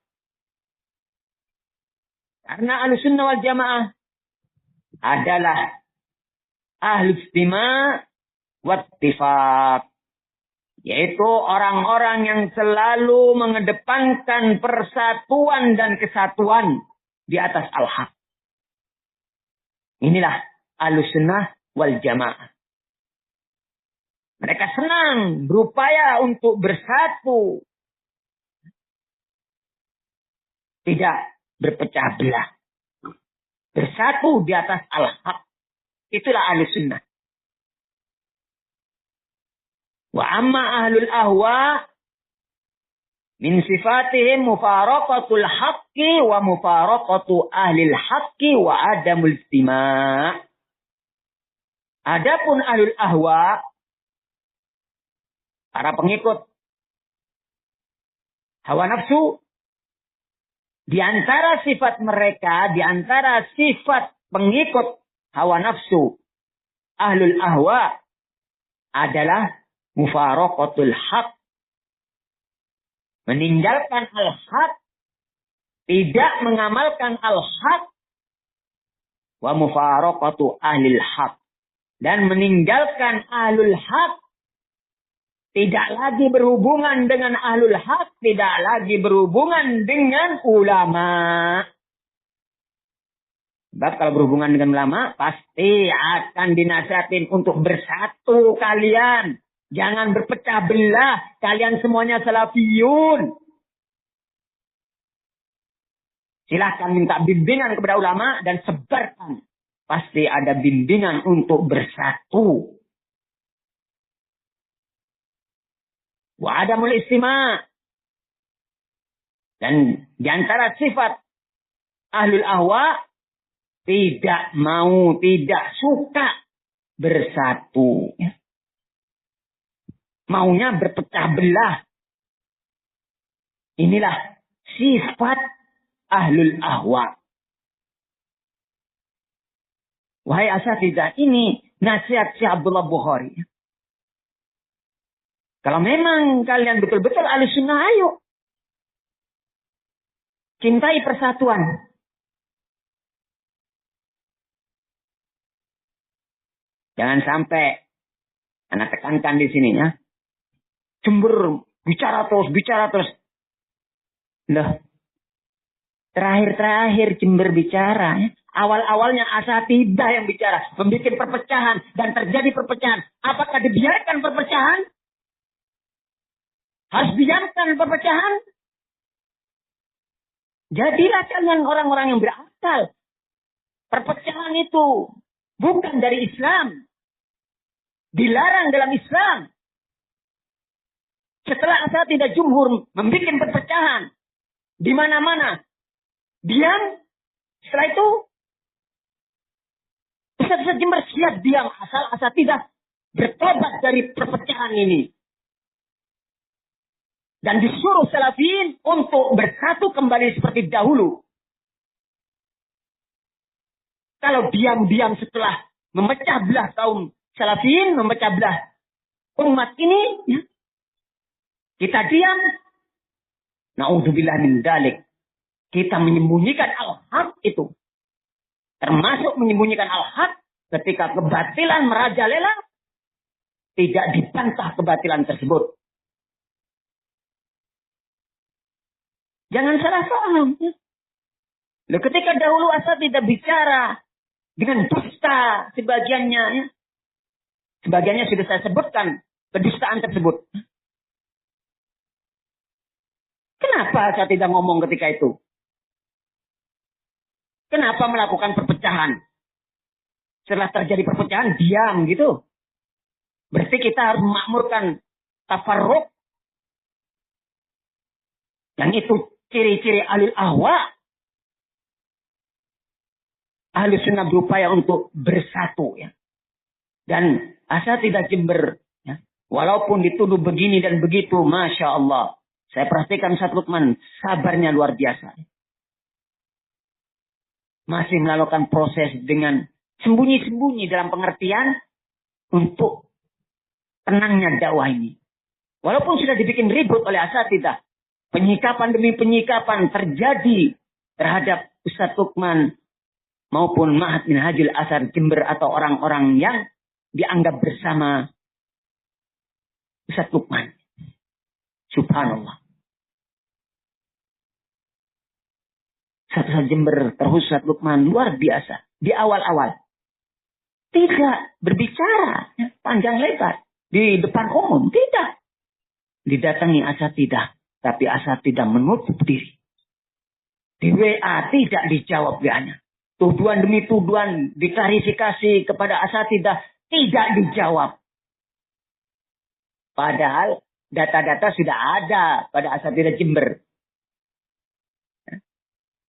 Karena ahlus sunnah wal jamaah adalah ahlul istima' wa ittifaq. Yaitu orang-orang yang selalu mengedepankan persatuan dan kesatuan di atas al-haq. Inilah ahlus sunnah wal jamaah. Mereka senang berupaya untuk bersatu. Tidak berpecah belah. Bersatu di atas al-haq. Itulah ahlus sunnah. Wa amma ahlul ahwa min sifatihim mufaraqatul haqqi wa mufaraqatu ahlil haqqi wa adamul istima'. Adapun ahlul ahwa, para pengikut hawa nafsu, di antara sifat mereka, di antara sifat pengikut hawa nafsu ahlul ahwa adalah mufaraqatul haq. Meninggalkan al-haq, tidak mengamalkan al-haq, wa mufaraqatu ahlil haq. Dan meninggalkan ahlul haq, tidak lagi berhubungan dengan ahlul haq, tidak lagi berhubungan dengan ulama. Sebab kalau berhubungan dengan ulama, pasti akan dinasihatin untuk bersatu kalian. Jangan berpecah belah. Kalian semuanya salafiyun. Silahkan minta bimbingan kepada ulama dan sebarkan. Pasti ada bimbingan untuk bersatu. Wa adamul istima'. Dan di antara sifat ahlul ahwa, tidak mau, tidak suka bersatu. Maunya berpecah belah. Inilah sifat ahlul ahwa. Wahai asatidzah, ini nasihat Syekh Abdullah Bukhari. Kalau memang kalian betul-betul ahli sunnah, ayo. Cintai persatuan. Jangan sampai, anak tekankan di sini ya. Jember, bicara terus. Loh, terakhir Jember bicara. Ya. Awal-awalnya asatidzah yang bicara. Membuat perpecahan dan terjadi perpecahan. Apakah dibiarkan perpecahan? Harus biarkan perpecahan? Jadilah kalian orang-orang yang berakal. Perpecahan itu bukan dari Islam. Dilarang dalam Islam. Setelah asatidzah jumhur membuat perpecahan di mana-mana, diam. Setelah itu Ustaz Jember siap diam asal asatidzah bertobat dari perpecahan ini. Dan disuruh salafin untuk bersatu kembali seperti dahulu. Kalau diam-diam setelah memecah belah kaum salafin, memecah belah umat ini, ya, kita diam. Na'udzubillah min dzalik. Kita menyembunyikan al-haq itu. Termasuk menyembunyikan al-haq ketika kebatilan merajalela, tidak dibantah kebatilan tersebut. Jangan salah paham. Ya. Loh, ketika dahulu asatidzah bicara dengan dusta sebagiannya, ya. Sebagiannya sudah saya sebutkan kedustaan tersebut. Kenapa asatidzah ngomong ketika itu? Kenapa melakukan perpecahan? Setelah terjadi perpecahan, diam gitu. Berarti kita harus memakmurkan tafarruq. Yang itu ciri-ciri ahlul ahwa. Ahlus sunnah berupaya untuk bersatu. Ya. Dan asatidzah Jember. Ya. Walaupun dituduh begini dan begitu. Masya Allah. Saya perhatikan Ustaz Lukman. Sabarnya luar biasa. Masih melakukan proses dengan sembunyi-sembunyi dalam pengertian. Untuk tenangnya dakwah ini. Walaupun sudah dibikin ribut oleh asatidzah. Penyikapan demi penyikapan terjadi terhadap Ustaz Lukman maupun Ma'had Minhajul Athar Jember atau orang-orang yang dianggap bersama Ustaz Lukman. Subhanallah. Ustaz Jember terus Ustaz Lukman luar biasa di awal-awal. Tidak berbicara ya, panjang lebar di depan umum, tidak. Didatangi asatidzah. Tapi asatidzah menutup diri. Di WA tidak dijawab WA-nya. Tuduhan demi tuduhan diklarifikasi kepada asatidzah tidak dijawab. Padahal data-data sudah ada pada asatidzah Jember.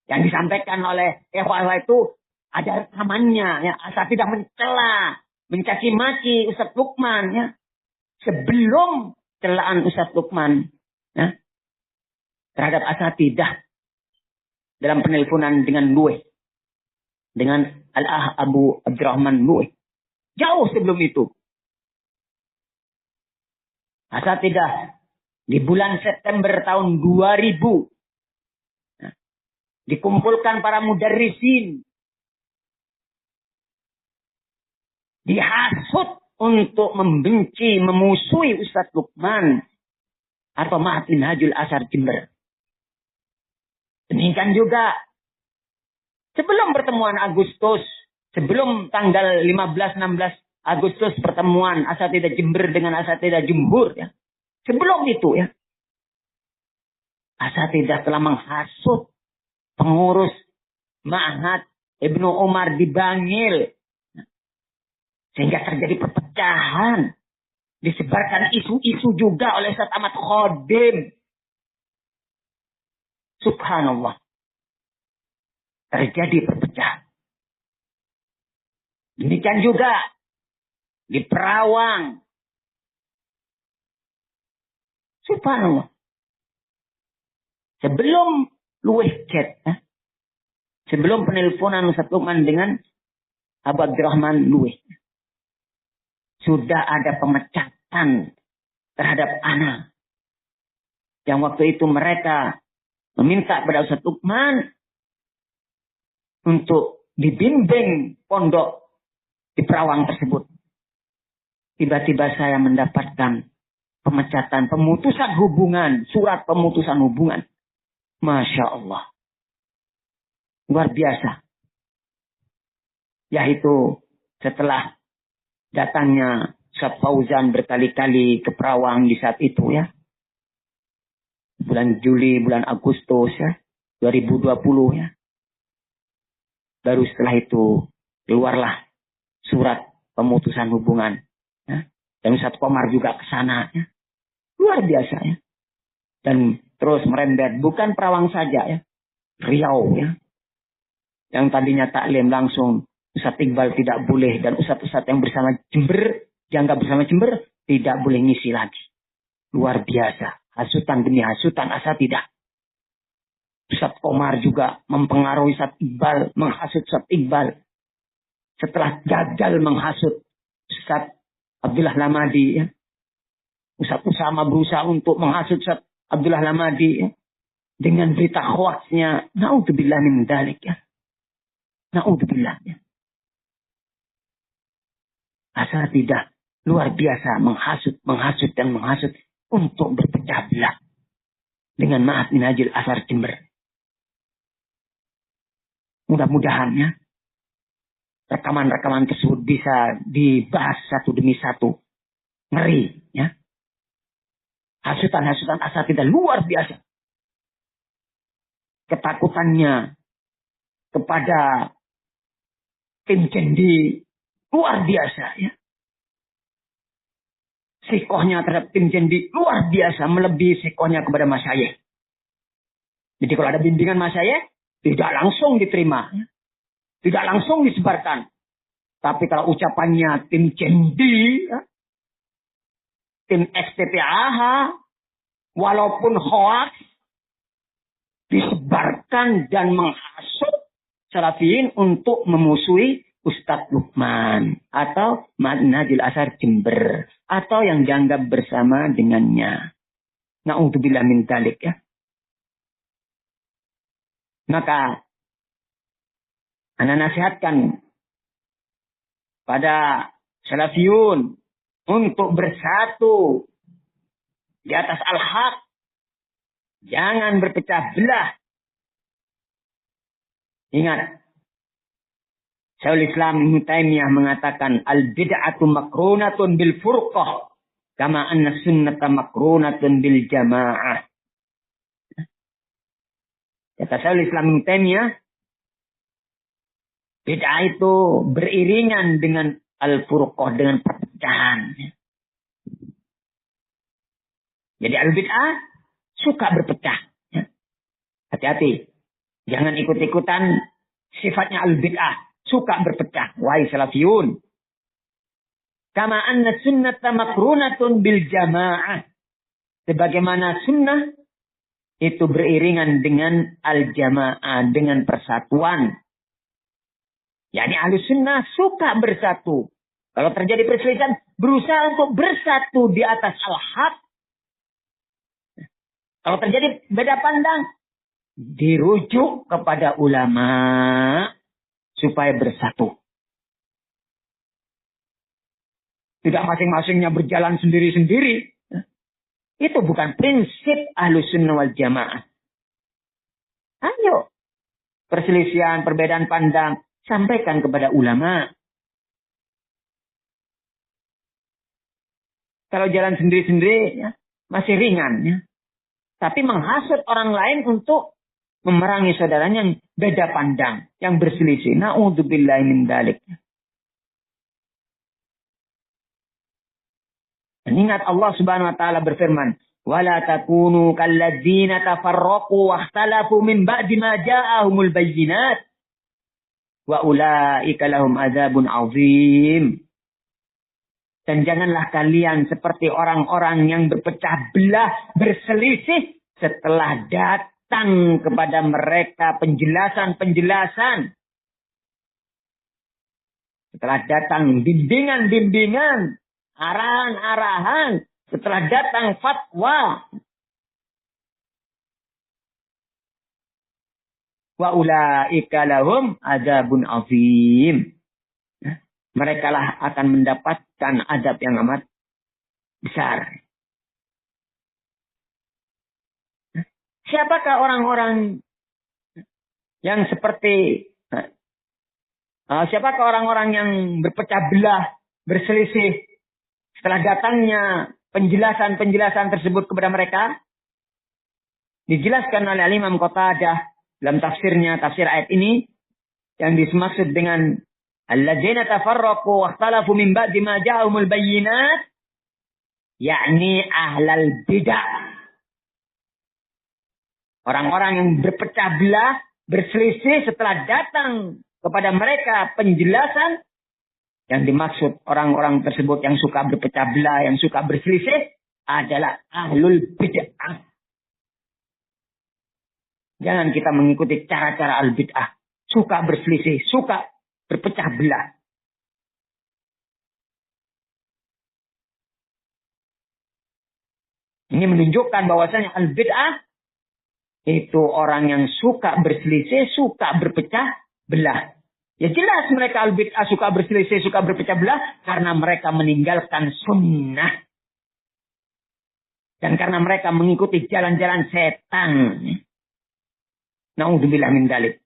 Yang disampaikan oleh ikhwah itu ada rekamannya. Ya. Asatidzah mencela, mencaci maki Ustaz Lukman. Ya. Sebelum celaan Ustaz Lukman. Ya. Terhadap asatidzah dalam penelponan dengan Luweh. Dengan Al-Ah Abu Abdurrahman Luweh. Jauh sebelum itu. Asatidzah di bulan September tahun 2000. Nah, dikumpulkan para mudarrisin. Dihasut untuk membenci, memusuhi Ustaz Lukman. Atau Ma'had Minhajul Athar Jember. Demikian juga sebelum pertemuan Agustus, sebelum tanggal 15-16 Agustus pertemuan asatidzah Jember dengan asatidzah Jumhur, ya. Sebelum itu ya, asatidzah telah menghasut pengurus Ma'had Ibnu Umar di Bangil, sehingga terjadi perpecahan, disebarkan isu-isu juga oleh Ustaz Ahmad Khodim. Subhanallah. Terjadi perpecahan. Demikian juga di Perawang. Subhanallah. Sebelum luweh chat, sebelum penelponan Ustaz Lukman dengan Abu Abdurrahman luweh, sudah ada pemecatan terhadap anak. Yang waktu itu mereka meminta kepada Ustaz Lukman untuk dibimbing pondok di Perawang tersebut. Tiba-tiba saya mendapatkan pemecatan, pemutusan hubungan, surat pemutusan hubungan. Masya Allah. Luar biasa. Yaitu setelah datangnya Ustaz Fauzan berkali-kali ke Perawang di saat itu ya. Bulan Juli, bulan Agustus ya. 2020 ya. Baru setelah itu keluarlah surat pemutusan hubungan. Ya. Dan Ustaz Komar juga ke sana ya. Luar biasa ya. Dan terus merembet. Bukan Perawang saja ya. Riau ya. Yang tadinya taklim langsung Ustaz Iqbal tidak boleh. Dan Ustaz-Ustaz yang bersama Jember, yang nggak bersama Jember, tidak boleh ngisi lagi. Luar biasa. Hasutan demi hasutan, asa tidak. Ustaz Komar juga mempengaruhi Ustaz Iqbal, menghasut Ustaz Iqbal. Setelah gagal menghasut Ustaz Abdullah Lamadi, ya. Ustaz Usama berusaha untuk menghasut Ustaz Abdullah Lamadi, ya. Dengan berita hoaxnya, naudzubillah min dzalik, ya. Naudzubillah, ya. Asal tidak, luar biasa menghasut dan menghasut untuk berpecah belah dengan Ma'had Minhajul Athar Jember. Mudah-mudahan ya rekaman-rekaman tersebut bisa dibahas satu demi satu. Ngeri ya. Hasutan-hasutan asatidzah luar biasa. Ketakutannya kepada Tim Jendi luar biasa ya. Sikohnya terhadap Tim Jendi luar biasa, melebihi sikohnya kepada masyayikh. Jadi kalau ada bimbingan masyayikh, tidak langsung diterima. Tidak langsung disebarkan. Tapi kalau ucapannya Tim Jendi, ya, Tim STPAH, walaupun hoax, disebarkan dan menghasut Salafiyin untuk memusuhi Ustadz Lukman atau Minhajul Athar Jember atau yang dianggap bersama dengannya. Na'udzubillah min dzalik ya. Maka ana nasihatkan pada Salafiyun untuk bersatu di atas al-haq. Jangan berpecah belah. Ingat, Syekhul Islam Ibnu Taimiyah mengatakan al-bid'atu makrunatun bil furqah kama anna sunnata makrunatun bil jamaah. Kata Syekhul Islam Ibnu Taimiyah, bid'ah itu beriringan dengan al-furqah, dengan perpecahan. Jadi al-bid'ah suka berpecah. Hati-hati. Jangan ikut-ikutan sifatnya al-bid'ah. Suka berpecah. Wahai Salafiyun. Kama anna sunnata makrunatun bil jamaah. Sebagaimana sunnah itu beriringan dengan al-jamaah. Dengan persatuan. Yani ahli sunnah suka bersatu. Kalau terjadi perselisihan, berusaha untuk bersatu di atas al-haq. Kalau terjadi beda pandang, dirujuk kepada ulama supaya bersatu. Tidak masing-masingnya berjalan sendiri-sendiri. Itu bukan prinsip Ahlus Sunnah wal Jamaah. Ayo, perselisihan, perbedaan pandang, sampaikan kepada ulama. Kalau jalan sendiri-sendiri, ya, masih ringan. Ya. Tapi menghasut orang lain untuk memerangi saudaranya yang beda pandang, yang berselisih. Na'udzubillahi min dzalik. Dan ingat Allah Subhanahu wa taala berfirman, Wala takunu kalladzina tafarraqu wa ikhtalafu min ba'di ma ja'ahumul bayyinat. Wa ulaika lahum adzabun 'adzim. Dan janganlah kalian seperti orang-orang yang berpecah belah, berselisih setelah datang kepada mereka penjelasan-penjelasan. Setelah datang bimbingan-bimbingan, arahan-arahan, setelah datang fatwa. Wa ulaika lahum adzabun 'adzim. Mereka lah akan mendapatkan azab yang amat besar. Siapakah orang-orang yang seperti siapakah orang-orang yang berpecah belah, berselisih setelah datangnya penjelasan-penjelasan tersebut kepada mereka? Dijelaskan oleh Imam Qatadah dalam tafsirnya, tafsir ayat ini yang dimaksud dengan alladzina tafarraqu wa ikhtalafu min ba'di ma ja'ahumul bayyinat, yakni ahlal bid'ah. Orang-orang yang berpecah belah, berselisih setelah datang kepada mereka penjelasan. Yang dimaksud orang-orang tersebut yang suka berpecah belah, yang suka berselisih adalah ahlul bid'ah. Jangan kita mengikuti cara-cara al-bid'ah. Suka berselisih, suka berpecah belah. Ini menunjukkan bahwasanya al-bid'ah itu orang yang suka berselisih, suka berpecah belah. Ya jelas mereka al-bid'ah suka berselisih, suka berpecah belah karena mereka meninggalkan sunnah. Dan karena mereka mengikuti jalan-jalan setan. Na'udzubillah min dzalik.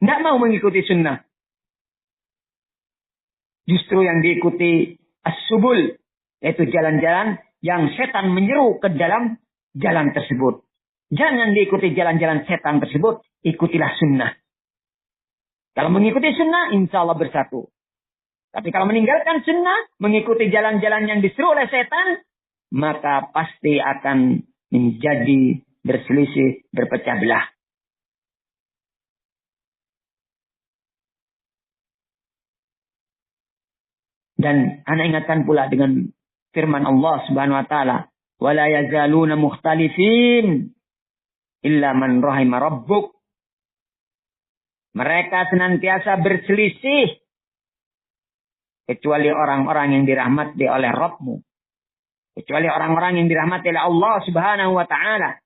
Tidak mau mengikuti sunnah. Justru yang diikuti as-subul, yaitu jalan-jalan yang setan menyeru ke dalam jalan tersebut. Jangan diikuti jalan-jalan setan tersebut, ikutilah sunnah. Kalau mengikuti sunnah, insya Allah bersatu. Tapi kalau meninggalkan sunnah, mengikuti jalan-jalan yang disuruh oleh setan, maka pasti akan menjadi berselisih, berpecah belah. Dan ana ingatkan pula dengan firman Allah Subhanahu wa taala, "Wala yazaluna mukhtalifin illa man rahima rabbuk." Mereka senantiasa berselisih kecuali orang-orang yang dirahmati oleh Rabbmu. Kecuali orang-orang yang dirahmati oleh Allah Subhanahu wa taala.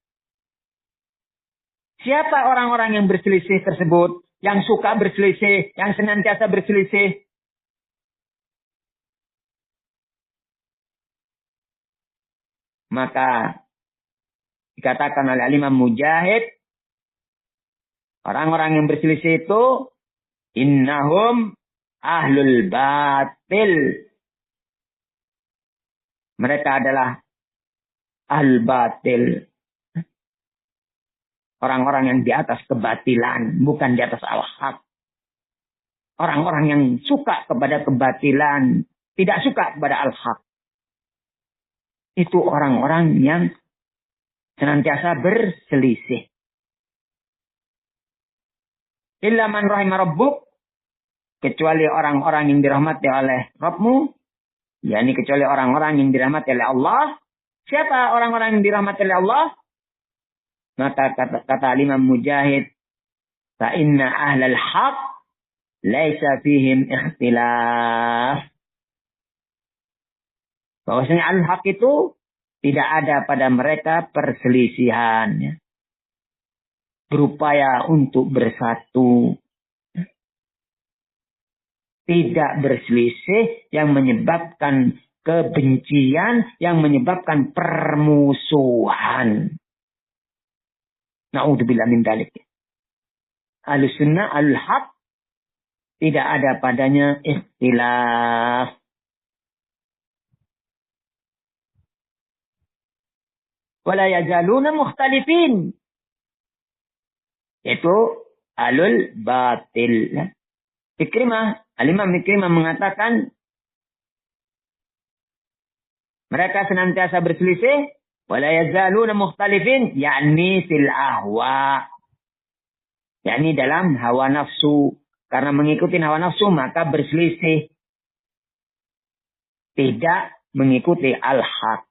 Siapa orang-orang yang berselisih tersebut? Yang suka berselisih, yang senantiasa berselisih? Maka dikatakan oleh Imam Mujahid, orang-orang yang berselisih itu innahum ahlul batil. Mereka adalah ahlul batil. Orang-orang yang di atas kebatilan, bukan di atas al-haq. Orang-orang yang suka kepada kebatilan, tidak suka kepada al-haq. Itu orang-orang yang senantiasa berselisih. Illa man rahima rabbuk, kecuali orang-orang yang dirahmati oleh Rabbmu, yakni kecuali orang-orang yang dirahmati oleh Allah. Siapa orang-orang yang dirahmati oleh Allah? Maka kata Imam Mujahid, fa inna ahlal haq laisa fihim ikhtilaf. Bahwasanya al-haq itu tidak ada pada mereka perselisihan. Berupaya untuk bersatu. Tidak berselisih yang menyebabkan kebencian, yang menyebabkan permusuhan. Na'udzubillah min dzalik. Ahlussunnah al-haq tidak ada padanya ikhtilaf. Wala yazaluna mukhtalifin. Itu alul batil. Ikrimah, Al-Imam Ikrimah mengatakan Mereka senantiasa berselisih. Wala yazaluna mukhtalifin. Yakni fil ahwa. Yakni dalam hawa nafsu. Karena mengikuti hawa nafsu maka berselisih. Tidak mengikuti al-haq.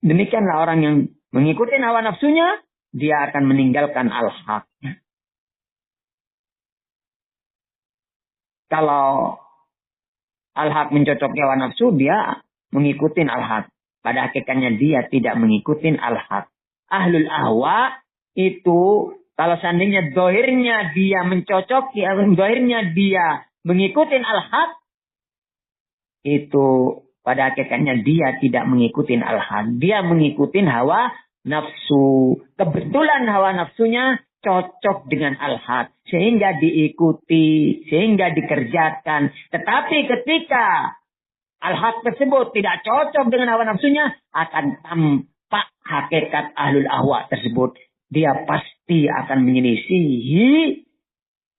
Demikianlah orang yang mengikuti hawa nafsunya. Dia akan meninggalkan al-haq. Kalau al-haq mencocoki hawa nafsu, dia mengikuti al-haq. Pada hakikatnya dia tidak mengikuti al-haq. Ahlul ahwa itu kalau seandainya dohirnya dia mencocoki, dohirnya dia mengikuti al-haq, itu pada hakikatnya dia tidak mengikuti al-haq. Dia mengikuti hawa nafsu. Kebetulan hawa nafsunya cocok dengan al-haq. Sehingga diikuti, sehingga dikerjakan. Tetapi ketika al-haq tersebut tidak cocok dengan hawa nafsunya, akan tampak hakikat ahlul ahwa tersebut. Dia pasti akan menyelisihi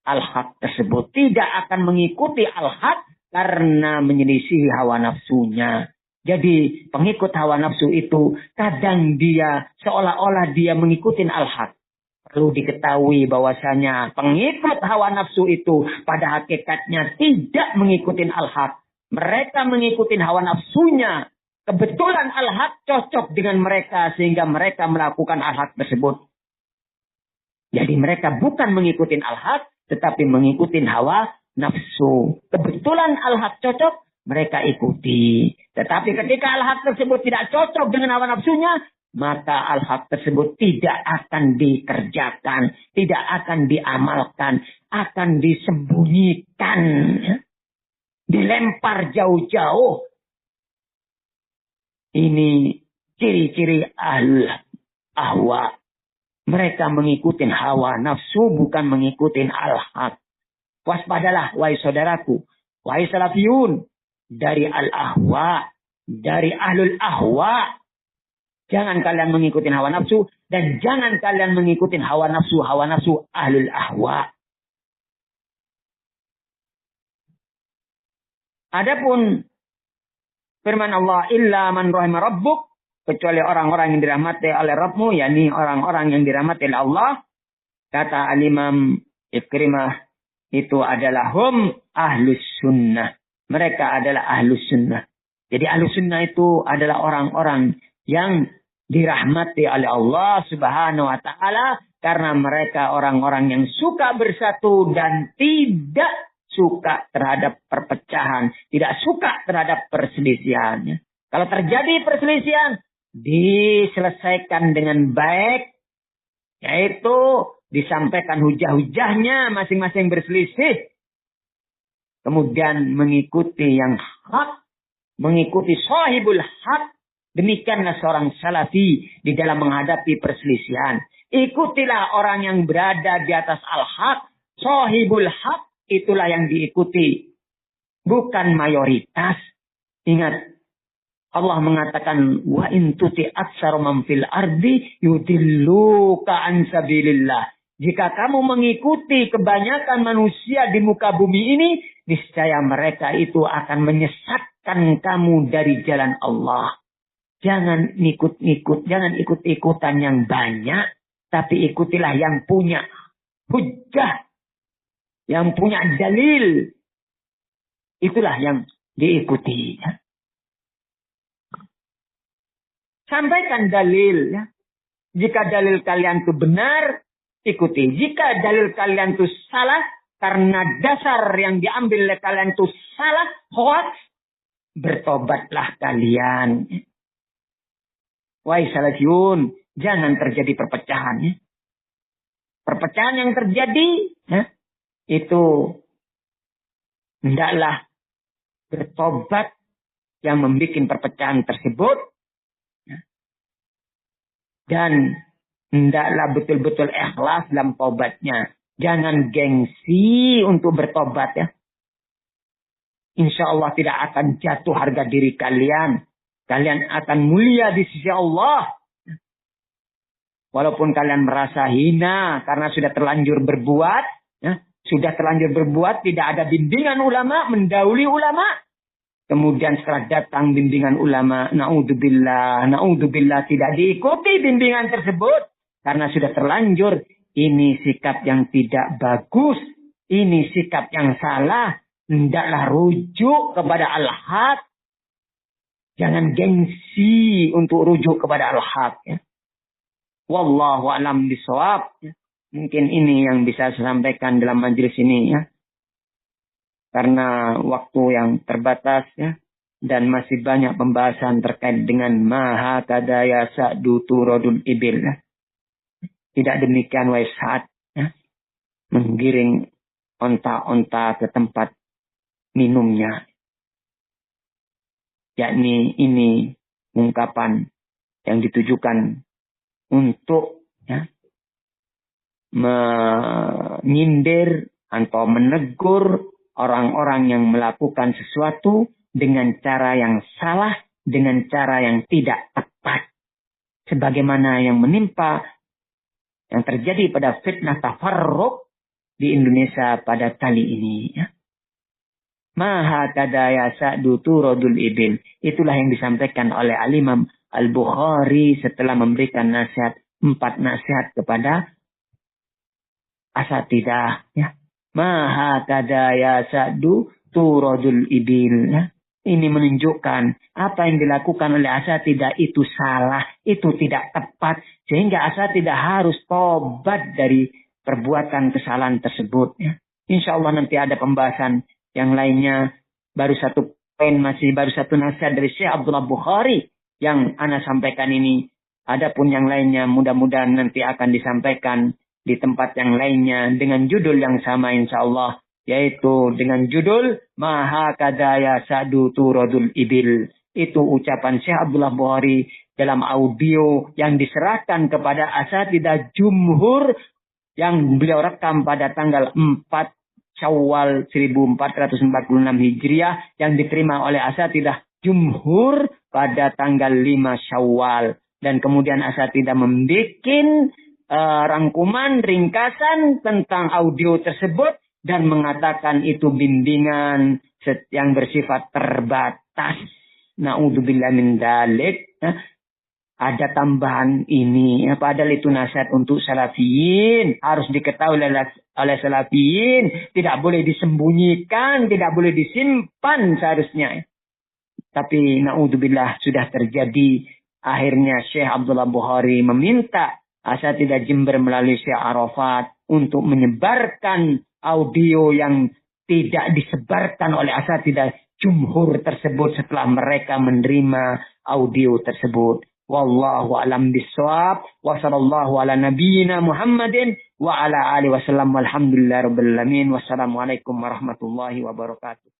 al-haq tersebut. Tidak akan mengikuti al-haq karena menyelisihi hawa nafsunya. Jadi pengikut hawa nafsu itu kadang dia seolah-olah dia mengikuti al-haq. Perlu diketahui bahwasanya pengikut hawa nafsu itu pada hakikatnya tidak mengikuti al-haq. Mereka mengikuti hawa nafsunya. Kebetulan al-haq cocok dengan mereka sehingga mereka melakukan al-haq tersebut. Jadi mereka bukan mengikuti al-haq tetapi mengikuti hawa nafsu. Kebetulan al-haq cocok, mereka ikuti. Tetapi ketika al-haq tersebut tidak cocok dengan hawa nafsunya, maka al-haq tersebut tidak akan dikerjakan, tidak akan diamalkan, akan disembunyikan, dilempar jauh-jauh. Ini ciri-ciri ahlul ahwa. Mereka mengikuti hawa nafsu, bukan mengikuti al-haq. Waspadalah, wahai saudaraku, wahai salafiyun, dari al-ahwa, dari ahlul ahwa. Jangan kalian mengikuti hawa nafsu. Dan jangan kalian mengikuti hawa nafsu ahlul ahwa. Adapun firman Allah, illa man rahimah rabbuk. Kecuali orang-orang yang dirahmati oleh Rabbmu. yakni orang-orang yang dirahmati oleh Allah. Kata al-imam Ikrimah. Itu adalah hum ahlus sunnah. Mereka adalah ahlus sunnah. Jadi ahlus sunnah itu adalah orang-orang yang dirahmati oleh Allah Subhanahu wa ta'ala. Karena mereka orang-orang yang suka bersatu dan tidak suka terhadap perpecahan. Tidak suka terhadap perselisihan. Kalau terjadi perselisihan, diselesaikan dengan baik. Yaitu disampaikan hujah-hujahnya masing-masing berselisih. Kemudian mengikuti yang hak. Mengikuti sahibul hak. Demikianlah seorang salafi di dalam menghadapi perselisihan. Ikutilah orang yang berada di atas al-haq. Sahibul haq. Itulah yang diikuti. Bukan mayoritas. Ingat. Allah mengatakan. Wa in tuti aktsara man fil ardi yudilluka an sabilillah. Jika kamu mengikuti kebanyakan manusia di muka bumi ini, niscaya mereka itu akan menyesatkan kamu dari jalan Allah. Jangan ikut-ikut, jangan ikut-ikutan yang banyak, tapi ikutilah yang punya hujjah, yang punya dalil. Itulah yang diikuti. Sampaikan dalil. Jika dalil kalian itu benar, ikuti. Jika dalil kalian itu salah, karena dasar yang diambil oleh kalian itu salah, hoax, bertobatlah kalian. Wahai salafiyun, jangan terjadi perpecahan. Perpecahan yang terjadi, itu hendaklah bertobat yang membuat perpecahan tersebut. Dan hendaklah betul-betul ikhlas dalam tobatnya. Jangan gengsi untuk bertobat ya. Insya Allah tidak akan jatuh harga diri kalian. Kalian akan mulia di sisi Allah. Walaupun kalian merasa hina karena sudah terlanjur berbuat. Ya, sudah terlanjur berbuat, tidak ada bimbingan ulama, mendahului ulama. Kemudian setelah datang bimbingan ulama, naudzubillah tidak diikuti bimbingan tersebut. Karena sudah terlanjur, ini sikap yang tidak bagus. Ini sikap yang salah. Hendaklah rujuk kepada al-haq. Jangan gengsi untuk rujuk kepada al-haq. Ya. Wallahu a'lam bishawab. Ya. Mungkin ini yang bisa saya sampaikan dalam majelis ini ya. Karena waktu yang terbatas ya. Dan masih banyak pembahasan terkait dengan maha kadaya sa'du turodul ibil ya. Tidak demikian wahai Sa'ad ya. Menggiring onta-onta ke tempat minumnya. Yakni ini ungkapan yang ditujukan untuk ya, menyindir atau menegur orang-orang yang melakukan sesuatu dengan cara yang salah, dengan cara yang tidak tepat. Sebagaimana yang menimpa, yang terjadi pada fitnah tafarruq di Indonesia pada kali ini. Ya. Maha kadaya sa'du turodul ibil. Itulah yang disampaikan oleh Al-Imam Al-Bukhari setelah memberikan nasihat, 4 nasihat kepada asatidah. Ya. Maha kadaya sa'du turodul ibil. Ya. Ini menunjukkan apa yang dilakukan oleh asatidah itu salah, itu tidak tepat. Sehingga asatidah harus tobat dari perbuatan kesalahan tersebut. Ya. Insya Allah nanti ada pembahasan yang lainnya. Baru satu poin, masih baru satu nasihat dari Syekh Abdullah Bukhari yang ana sampaikan ini. Adapun yang lainnya mudah-mudahan nanti akan disampaikan di tempat yang lainnya dengan judul yang sama insya Allah. Yaitu dengan judul Maha kadaya sa'du turodul ibil. Itu ucapan Syekh Abdullah Bukhari dalam audio yang diserahkan kepada asatidah jumhur yang beliau rekam pada tanggal 4 Syawal 1446 Hijriah yang diterima oleh asatidah jumhur pada tanggal 5 Syawal. Dan kemudian asatidah membuat rangkuman, ringkasan tentang audio tersebut dan mengatakan itu bimbingan yang bersifat terbatas. Na'udzubillah min dzalik. Ada tambahan ini, padahal itu nasihat untuk salafiyin, harus diketahui oleh salafiyin, tidak boleh disembunyikan, tidak boleh disimpan seharusnya. Tapi naudzubillah sudah terjadi, akhirnya Syekh Abdullah Bukhari meminta asatidah Jember melalui Syekh Arafat untuk menyebarkan audio yang tidak disebarkan oleh asatidah jumhur tersebut setelah mereka menerima audio tersebut. Wallahu a'lam bishawab wa sallallahu ala nabiyyina Muhammadin wa ala alihi wasallam walhamdulillahirabbil alamin. Wassalamualaikum warahmatullahi wabarakatuh.